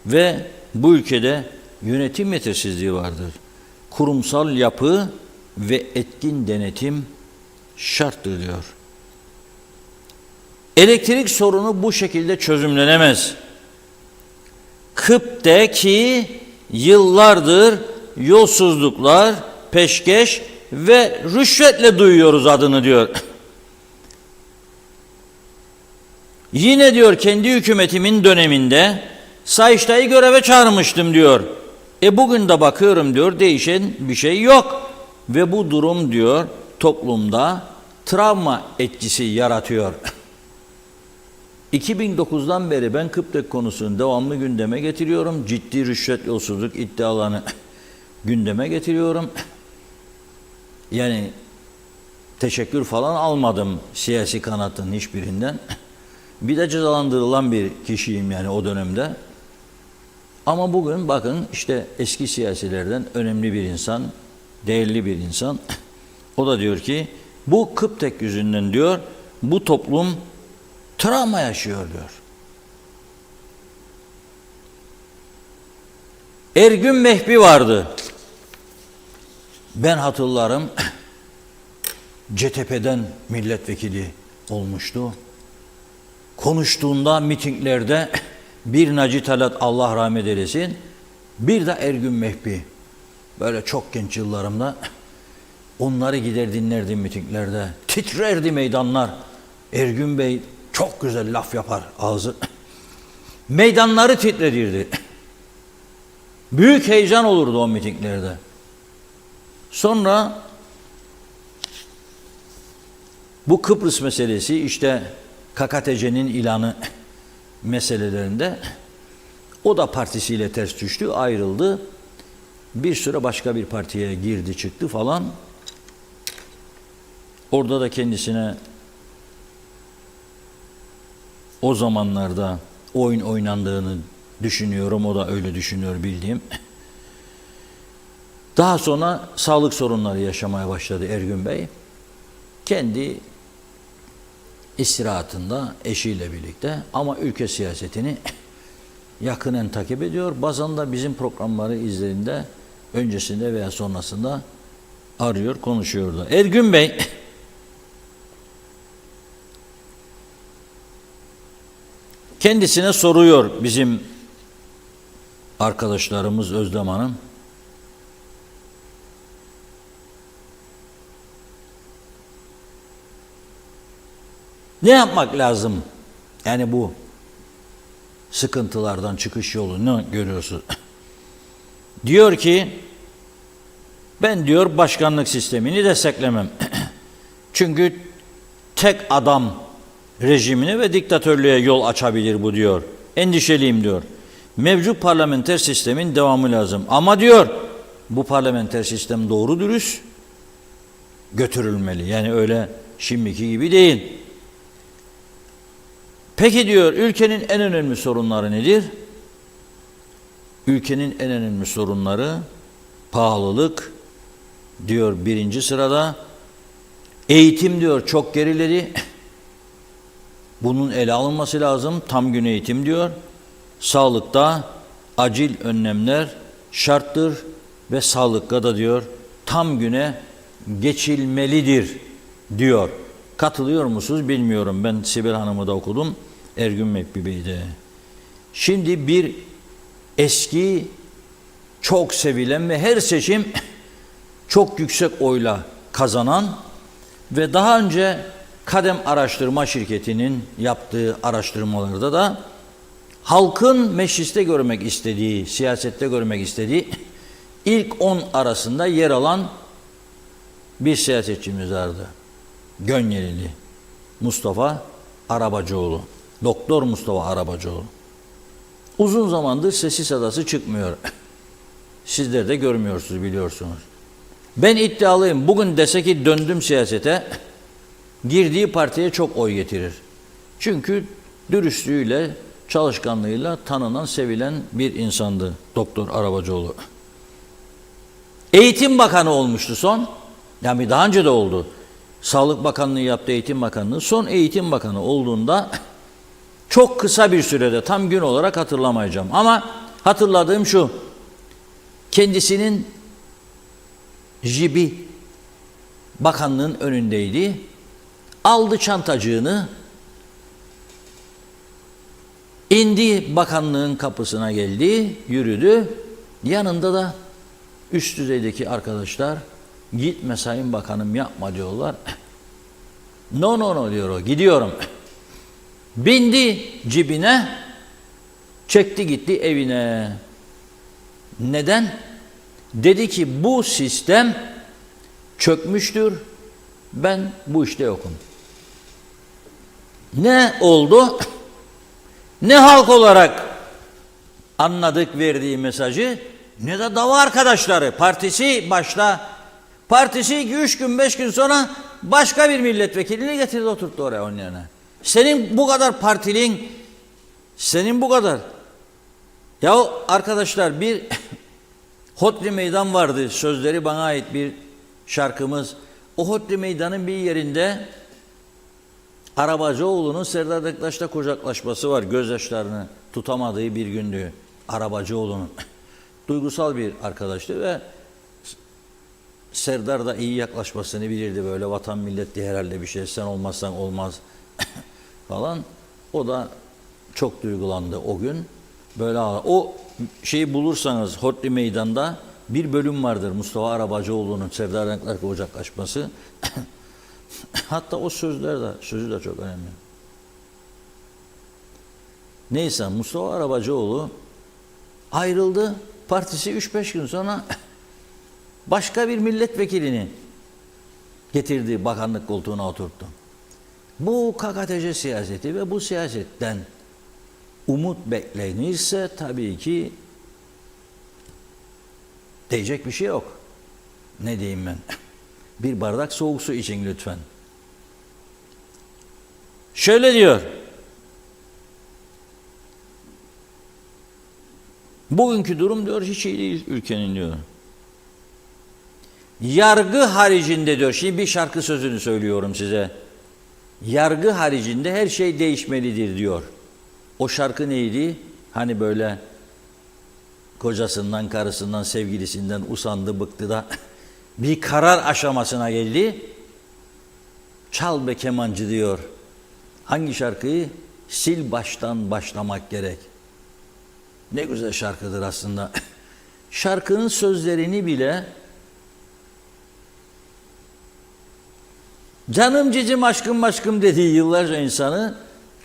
Ve bu ülkede yönetim yetersizliği vardır. Kurumsal yapı ve etkin denetim şarttır diyor. Elektrik sorunu bu şekilde çözümlenemez. Kıbrıs'taki yıllardır yolsuzluklar, peşkeş ve rüşvetle duyuyoruz adını diyor. Yine diyor kendi hükümetimin döneminde Sayıştay'ı göreve çağırmıştım diyor. Bugün de bakıyorum diyor değişen bir şey yok. Ve bu durum diyor toplumda travma etkisi yaratıyor. 2009'dan beri ben Kıbrıs konusunu devamlı gündeme getiriyorum. Ciddi rüşvet yolsuzluk iddialarını gündeme getiriyorum. Yani teşekkür falan almadım siyasi kanatın hiçbirinden. Bir de cezalandırılan bir kişiyim yani o dönemde. Ama bugün bakın işte eski siyasilerden önemli bir insan, değerli bir insan. O da diyor ki bu Kıbrıs yüzünden diyor bu toplum travma yaşıyor diyor. Ergün Mehbi vardı. Ben hatırlarım CTP'den milletvekili olmuştu. Konuştuğunda mitinglerde bir Naci Talat Allah rahmet eylesin, bir de Ergün Mehbi. Böyle çok genç yıllarımda onları gider dinlerdim mitinglerde. Titrerdi meydanlar. Ergün Bey çok güzel laf yapar ağzı. Meydanları titredirdi. Büyük heyecan olurdu o mitinglerde. Sonra bu Kıbrıs meselesi işte KKTC'nin ilanı meselelerinde o da partisiyle ters düştü, ayrıldı. Bir süre başka bir partiye girdi çıktı falan. Orada da kendisine o zamanlarda oyun oynandığını düşünüyorum. O da öyle düşünüyor bildiğim. Daha sonra sağlık sorunları yaşamaya başladı Ergün Bey. Kendi istirahatında eşiyle birlikte ama ülke siyasetini yakinen takip ediyor. Bazen de bizim programları izlediğinde öncesinde veya sonrasında arıyor, konuşuyordu. Ergün Bey kendisine soruyor bizim arkadaşlarımız Özlem Hanım. Ne yapmak lazım? Yani bu sıkıntılardan çıkış yolu ne görüyorsun? Diyor ki ben diyor başkanlık sistemini desteklemem. Çünkü tek adam rejimine ve diktatörlüğe yol açabilir bu diyor. Endişeliyim diyor. Mevcut parlamenter sistemin devamı lazım. Ama diyor bu parlamenter sistem doğru dürüst götürülmeli. Yani öyle şimdiki gibi değil. Peki diyor ülkenin en önemli sorunları nedir? Ülkenin en önemli sorunları pahalılık diyor birinci sırada. Eğitim diyor çok geriledi. Bunun ele alınması lazım. Tam gün eğitim diyor. Sağlıkta acil önlemler şarttır ve sağlıkta da diyor tam güne geçilmelidir diyor. Katılıyor musunuz bilmiyorum. Ben Sibel Hanım'ı da okudum. Ergün Mehbi Bey'de. Şimdi bir eski çok sevilen ve her seçim çok yüksek oyla kazanan ve daha önce Kadem Araştırma Şirketi'nin yaptığı araştırmalarda da halkın mecliste görmek istediği, siyasette görmek istediği ilk 10 arasında yer alan bir siyasetçimiz vardı. Gönyelili Mustafa Arabacıoğlu. Doktor Mustafa Arabacıoğlu. Uzun zamandır sesi sadası çıkmıyor. Sizler de görmüyorsunuz, biliyorsunuz. Ben iddialıyım. Bugün dese ki döndüm siyasete, girdiği partiye çok oy getirir. Çünkü dürüstlüğüyle, çalışkanlığıyla tanınan, sevilen bir insandı Doktor Arabacıoğlu. Eğitim Bakanı olmuştu son. Yani daha önce de oldu. Sağlık Bakanlığı yaptı, Eğitim Bakanlığı. Son Eğitim Bakanı olduğunda çok kısa bir sürede, tam gün olarak hatırlamayacağım. Ama hatırladığım şu: kendisinin jibi bakanlığın önündeydi. Aldı çantacığını, indi bakanlığın kapısına, geldi, yürüdü. Yanında da üst düzeydeki arkadaşlar, gitme sayın bakanım, yapma diyorlar. No no no diyor o, gidiyorum. Bindi cibine, çekti gitti evine. Neden? Dedi ki bu sistem çökmüştür, ben bu işte yokum. Ne oldu? Ne halk olarak anladık verdiği mesajı, ne de dava arkadaşları, partisi başta. Partisi 2-3 gün 5 gün sonra başka bir milletvekilini getirdi, oturttu oraya onun yerine. Senin bu kadar partilin, senin bu kadar. Ya arkadaşlar, bir Hodri Meydan vardı, sözleri bana ait bir şarkımız. O Hodri Meydan'ın bir yerinde Arabacıoğlu'nun Serdar Denktaş'la kucaklaşması var. Gözyaşlarını tutamadığı bir gündü Arabacıoğlu'nun. Duygusal bir arkadaştı ve Serdar da iyi yaklaşmasını bilirdi. Böyle vatan millet diye herhalde bir şey, sen olmazsan olmaz falan. O da çok duygulandı o gün. Böyle o şeyi bulursanız, Hodri Meydan'da bir bölüm vardır, Mustafa Arabacıoğlu'nun Serdar Denktaş'la kucaklaşması. Hatta o sözü de çok önemli. Neyse, Mustafa Arabacıoğlu ayrıldı. Partisi 3-5 gün sonra başka bir milletvekilini getirdi, bakanlık koltuğuna oturttu. Bu KKTC siyaseti ve bu siyasetten umut beklenirse tabii ki diyecek bir şey yok. Ne diyeyim ben? Bir bardak soğuk su için lütfen. Şöyle diyor: bugünkü durum diyor hiç iyi değil ülkenin diyor. Yargı haricinde diyor, şimdi bir şarkı sözünü söylüyorum size. Yargı haricinde her şey değişmelidir diyor. O şarkı neydi? Hani böyle kocasından, karısından, sevgilisinden usandı, bıktı da bir karar aşamasına geldi. Çal be kemancı diyor. Hangi şarkıyı? Sil baştan başlamak gerek. Ne güzel şarkıdır aslında. Şarkının sözlerini bile canım cicim aşkım aşkım dediği yıllarca insanı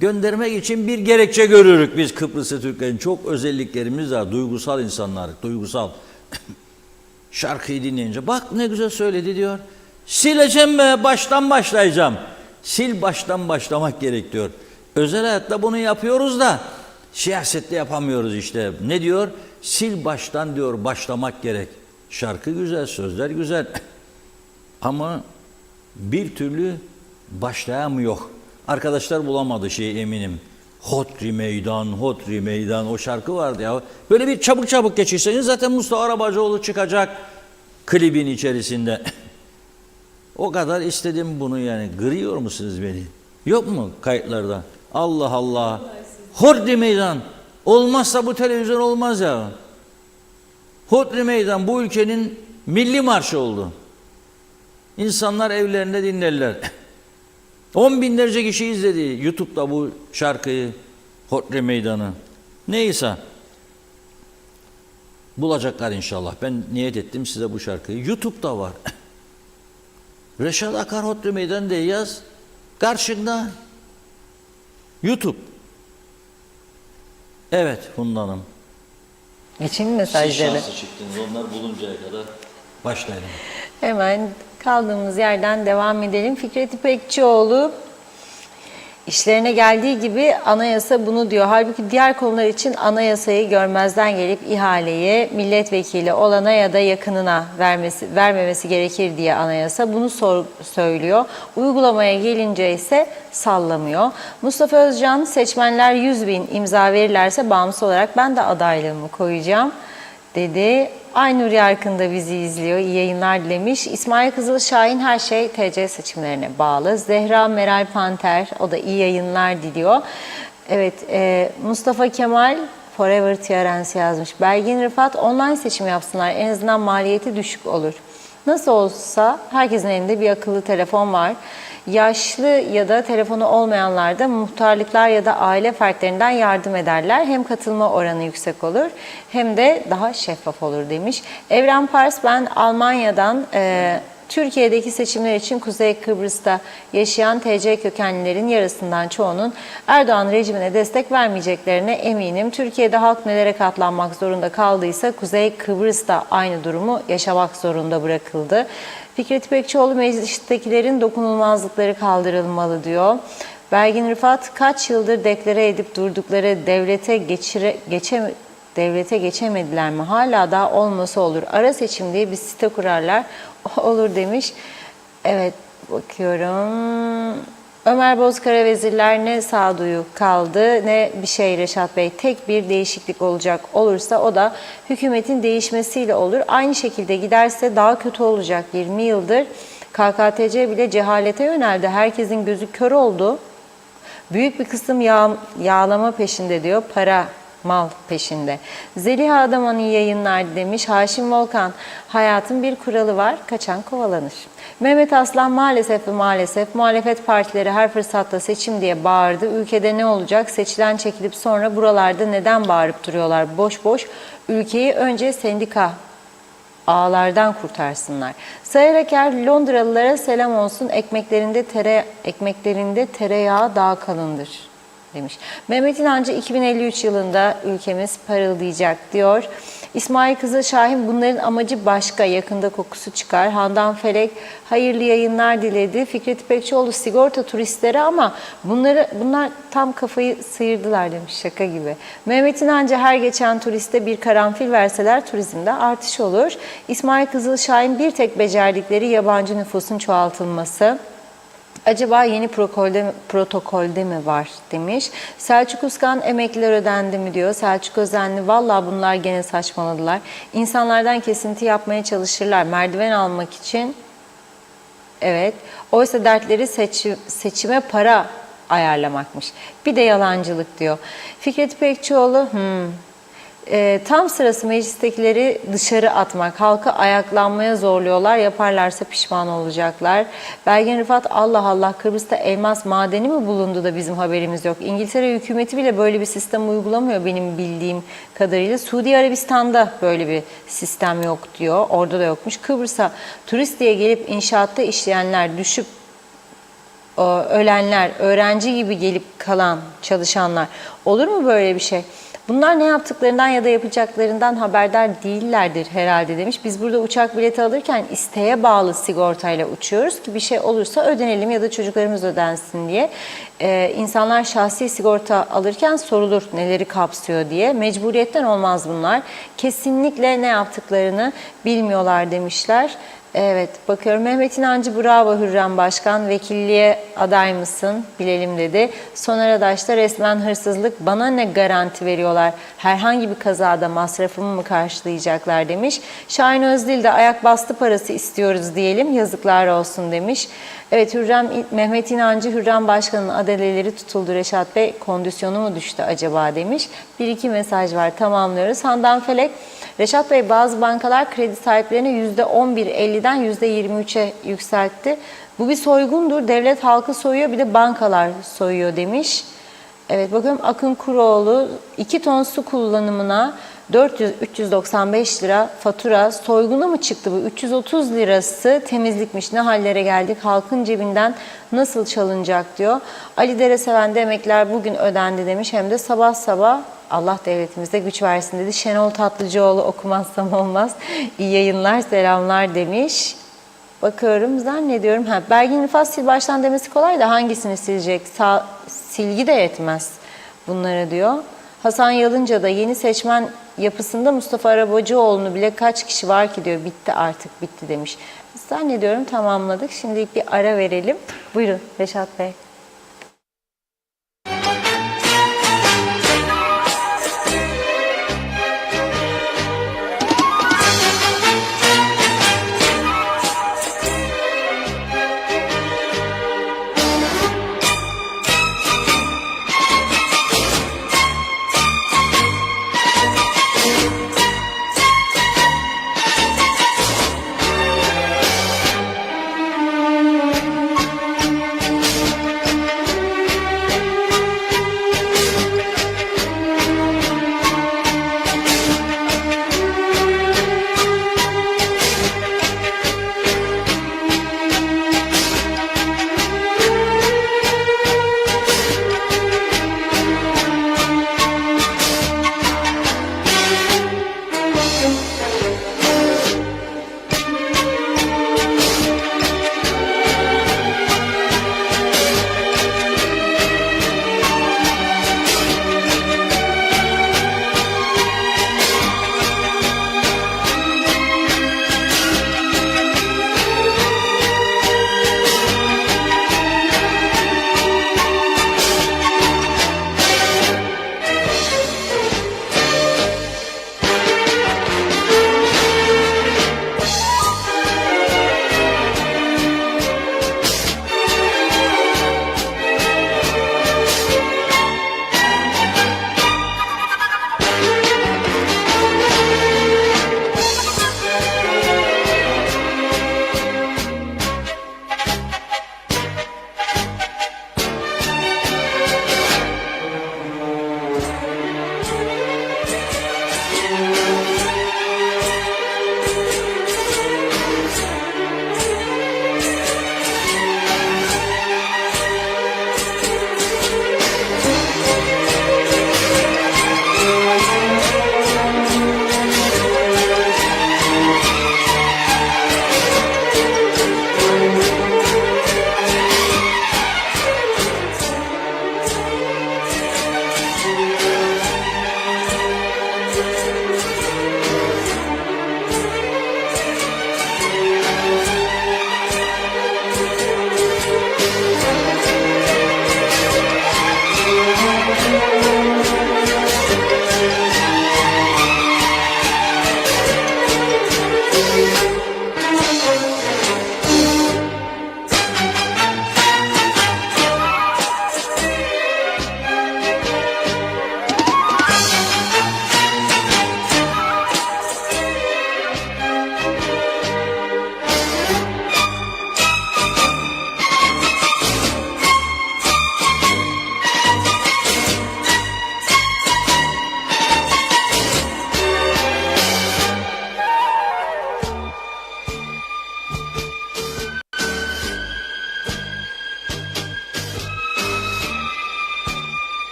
göndermek için bir gerekçe görürük biz Kıbrıslı Türklerin. Çok özelliklerimiz var. Duygusal insanlar, duygusal. Şarkıyı dinleyince bak ne güzel söyledi diyor. Sileceğim be, baştan başlayacağım. Sil baştan başlamak gerek diyor. Özel hayatta bunu yapıyoruz da siyasette yapamıyoruz işte. Ne diyor? Sil baştan diyor, başlamak gerek. Şarkı güzel, sözler güzel. Ama bir türlü başlayamıyor. Arkadaşlar bulamadı şeyi, eminim. Hodri Meydan, Hodri Meydan, o şarkı vardı ya. Böyle bir çabuk çabuk geçirseniz zaten Mustafa Arabacıoğlu çıkacak klibin içerisinde. O kadar istedim bunu yani. Gırıyor musunuz beni? Yok mu kayıtlarda? Allah Allah. Hodri Meydan. Olmazsa bu televizyon olmaz ya. Hodri Meydan bu ülkenin milli marşı oldu. İnsanlar evlerinde dinlerler. 10 binlerce kişi izledi YouTube'da bu şarkıyı, Hodri Meydan'ı. Neyse. Bulacaklar inşallah. Ben niyet ettim size bu şarkıyı. YouTube'da var. Reşat Akar Hodri Meydan diye yaz. Karşında YouTube. Evet Funda Hanım. Geçim Siz mesajları. şanslı çıktınız. Onlar buluncaya kadar başlayalım. Hemen kaldığımız yerden devam edelim. Fikret İpekçioğlu işlerine geldiği gibi anayasa bunu diyor. Halbuki diğer konular için anayasayı görmezden gelip ihaleyi milletvekili olana ya da yakınına vermemesi gerekir diye anayasa bunu söylüyor. Uygulamaya gelince ise sallamıyor. Mustafa Özcan, seçmenler 100.000 imza verirlerse bağımsız olarak ben de adaylığımı koyacağım dedi. Aynur Yarkın da bizi izliyor. İyi yayınlar dilemiş. İsmail Kızılşahin, her şey TC seçimlerine bağlı. Zehra Meral Panter, o da iyi yayınlar diliyor. Evet, Mustafa Kemal Forever TRNC yazmış. Belgin Rıfat, online seçim yapsınlar. En azından maliyeti düşük olur. Nasıl olsa herkesin elinde bir akıllı telefon var. Yaşlı ya da telefonu olmayanlar da muhtarlıklar ya da aile fertlerinden yardım ederler. Hem katılma oranı yüksek olur hem de daha şeffaf olur demiş. Evren Pars, ben Almanya'dan Türkiye'deki seçimler için Kuzey Kıbrıs'ta yaşayan TC kökenlilerin yarısından çoğunun Erdoğan rejimine destek vermeyeceklerine eminim. Türkiye'de halk nelere katlanmak zorunda kaldıysa Kuzey Kıbrıs'ta aynı durumu yaşamak zorunda bırakıldı. Fikret İpekçioğlu, meclistekilerin dokunulmazlıkları kaldırılmalı diyor. Belgin Rıfat, kaç yıldır deklare edip durdukları devlete geçemediler mi? Hala daha olması olur. Ara seçim diye bir site kurarlar. Olur demiş. Evet, bakıyorum. Ömer Bozkara, vezirler ne sağduyu kaldı ne bir şey Reşat Bey. Tek bir değişiklik olacak olursa o da hükümetin değişmesiyle olur. Aynı şekilde giderse daha kötü olacak. 20 yıldır KKTC bile cehalete yöneldi. Herkesin gözü kör oldu. Büyük bir kısım yağlama peşinde diyor. Para, mal peşinde. Zeliha Adaman, iyi yayınlar demiş. Haşim Volkan, hayatın bir kuralı var, kaçan kovalanır. Mehmet Aslan, maalesef ve maalesef muhalefet partileri her fırsatta seçim diye bağırdı. Ülkede ne olacak? Seçilen çekilip sonra buralarda neden bağırıp duruyorlar boş boş? Ülkeyi önce sendika ağlardan kurtarsınlar. Sayar Aker, Londralılara selam olsun, ekmeklerinde tereyağı daha kalındır demiş. Mehmet İnancı, 2053 yılında ülkemiz parıldayacak diyor. İsmail Kızılşahin, bunların amacı başka, yakında kokusu çıkar. Handan Felek, hayırlı yayınlar diledi. Fikret İpekçioğlu, sigorta turistleri ama bunlar tam kafayı sıyırdılar demiş, şaka gibi. Mehmet İnancı, her geçen turiste bir karanfil verseler turizmde artış olur. İsmail Kızılşahin, bir tek becerdikleri yabancı nüfusun çoğaltılması. Acaba yeni protokolde mi var demiş. Selçuk Uskan, emekliler ödendi mi diyor. Selçuk Özenli, valla bunlar gene saçmaladılar. İnsanlardan kesinti yapmaya çalışırlar merdiven almak için. Evet. Oysa dertleri seçime para ayarlamakmış. Bir de yalancılık diyor. Fikret İpekçioğlu, tam sırası meclistekileri dışarı atmak. Halkı ayaklanmaya zorluyorlar. Yaparlarsa pişman olacaklar. Belgin Rıfat, Allah Allah, Kıbrıs'ta elmas madeni mi bulundu da bizim haberimiz yok? İngiltere hükümeti bile böyle bir sistem uygulamıyor benim bildiğim kadarıyla. Suudi Arabistan'da böyle bir sistem yok diyor. Orada da yokmuş. Kıbrıs'a turist diye gelip inşaatta işleyenler, düşüp ölenler, öğrenci gibi gelip kalan çalışanlar. Olur mu böyle bir şey? Bunlar ne yaptıklarından ya da yapacaklarından haberdar değillerdir herhalde demiş. Biz burada uçak bileti alırken isteğe bağlı sigortayla uçuyoruz ki bir şey olursa ödenelim ya da çocuklarımız ödensin diye. İnsanlar şahsi sigorta alırken sorulur neleri kapsıyor diye. Mecburiyetten olmaz bunlar. Kesinlikle ne yaptıklarını bilmiyorlar demişler. Evet, bakıyorum. Mehmet İnancı, bravo Hürrem Başkan, vekilliğe aday mısın bilelim dedi. Soner Adaş da, resmen hırsızlık, bana ne garanti veriyorlar, herhangi bir kazada masrafımı mı karşılayacaklar demiş. Şahin Özdil de, ayak bastı parası istiyoruz diyelim, yazıklar olsun demiş. Evet, Mehmet İnancı, Hürrem Başkan'ın adaleleri tutuldu Reşat Bey, kondisyonu mu düştü acaba demiş. Bir iki mesaj var, tamamlıyoruz. Handan Felek, Reşat Bey, bazı bankalar kredi sahiplerini %11.50'den %23'e yükseltti. Bu bir soygundur. Devlet halkı soyuyor, bir de bankalar soyuyor demiş. Evet, bakıyorum. Akın Kuroğlu, 2 ton su kullanımına 395 lira fatura, soyguna mı çıktı bu? 330 lirası temizlikmiş. Ne hallere geldik? Halkın cebinden nasıl çalınacak diyor. Ali Dereseven de, emekler bugün ödendi demiş. Hem de sabah sabah Allah devletimize güç versin dedi. Şenol Tatlıcıoğlu okumazsam olmaz. İyi yayınlar, selamlar demiş. Bakıyorum, zannediyorum. Belgin nüfus sil baştan demesi kolay da hangisini silecek? Silgi de yetmez bunlara diyor. Hasan Yalınca da yeni seçmen yapısında Mustafa Arabacıoğlu'nu bile kaç kişi var ki diyor. Bitti artık, bitti demiş. Zannediyorum tamamladık. Şimdilik bir ara verelim. Buyurun Reşat Bey.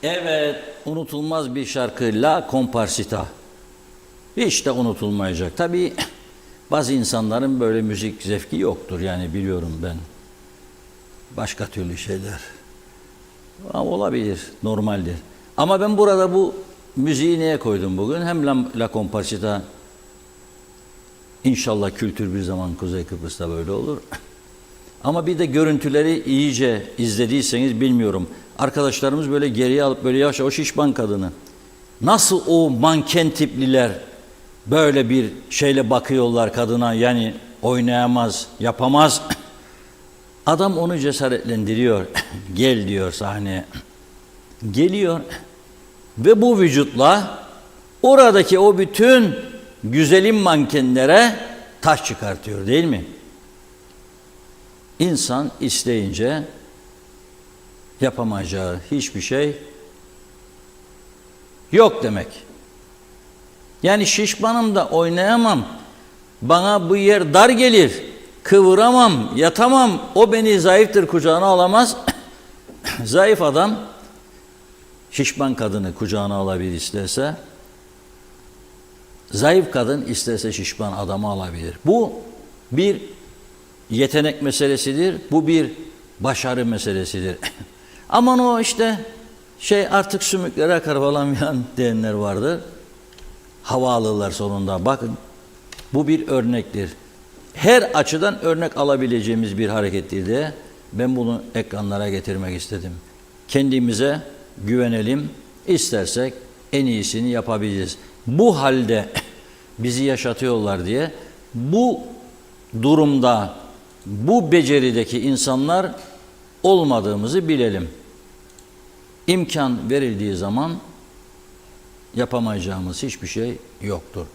Evet, unutulmaz bir şarkı La Comparsita. Hiç de unutulmayacak. Tabii bazı insanların böyle müzik zevki yoktur, yani biliyorum ben. Başka türlü şeyler. Ama olabilir, normaldir. Ama ben burada bu müziği neye koydum bugün? Hem La Comparsita, inşallah kültür bir zaman Kuzey Kıbrıs'ta böyle olur. Ama bir de görüntüleri iyice izlediyseniz bilmiyorum. Arkadaşlarımız böyle geriye alıp böyle yavaş yavaş şişman kadını. Nasıl o manken tipliler böyle bir şeyle bakıyorlar kadına, yani oynayamaz, yapamaz. Adam onu cesaretlendiriyor. Gel diyor sahneye. Geliyor ve bu vücutla oradaki o bütün güzelim mankenlere taş çıkartıyor değil mi? İnsan isteyince yapamayacağı hiçbir şey yok demek. Yani şişmanım da oynayamam, bana bu yer dar gelir, kıvıramam, yatamam, o beni zayıftır kucağına alamaz. Zayıf adam şişman kadını kucağına alabilir isterse, zayıf kadın isterse şişman adamı alabilir. Bu bir yetenek meselesidir, bu bir başarı meselesidir. Aman o işte artık sümüklere akar falan filan diyenler vardır. Hava alırlar sonunda. Bakın bu bir örnektir. Her açıdan örnek alabileceğimiz bir harekettir diye ben bunu ekranlara getirmek istedim. Kendimize güvenelim, istersek en iyisini yapabiliriz. Bu halde bizi yaşatıyorlar diye bu durumda, bu becerideki insanlar olmadığımızı bilelim. İmkan verildiği zaman yapamayacağımız hiçbir şey yoktur.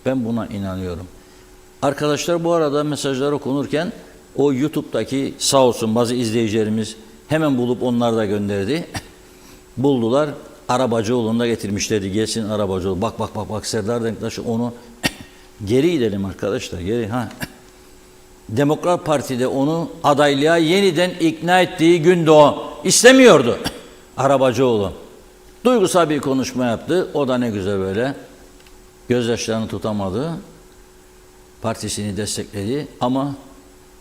Ben buna inanıyorum. Arkadaşlar bu arada mesajlar okunurken o YouTube'daki sağ olsun bazı izleyicilerimiz hemen bulup onlar da gönderdi. Buldular. Arabacıoğlu'nda getirmişlerdi. Gelsin Arabacıoğlu. Bak Serdar Denktaş onu geri gidelim arkadaşlar. Geri Demokrat Parti'de onu adaylığa yeniden ikna ettiği günde o istemiyordu. Arabacıoğlu. Duygusal bir konuşma yaptı. O da ne güzel böyle gözyaşlarını tutamadı. Partisini destekledi ama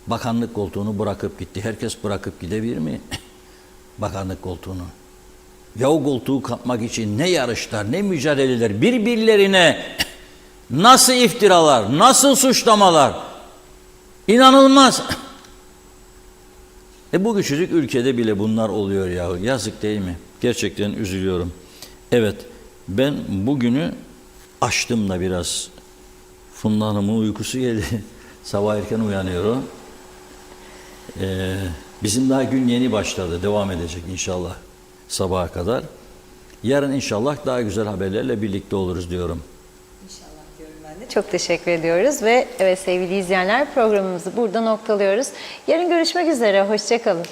bakanlık koltuğunu bırakıp gitti. Herkes bırakıp gidebilir mi? Bakanlık koltuğunu. Ya o koltuğu kapmak için ne yarışlar, ne mücadeleler, birbirlerine nasıl iftiralar, nasıl suçlamalar. İnanılmaz. Bu küçücük ülkede bile bunlar oluyor yahu. Yazık değil mi? Gerçekten üzülüyorum. Evet, ben bugünü açtım da biraz. Funda Hanım'ın uykusu geldi. Sabah erken uyanıyor o. Bizim daha gün yeni başladı. Devam edecek inşallah sabaha kadar. Yarın inşallah daha güzel haberlerle birlikte oluruz diyorum. İnşallah diyorum ben de. Çok teşekkür ediyoruz ve evet sevgili izleyenler programımızı burada noktalıyoruz. Yarın görüşmek üzere. Hoşça kalın.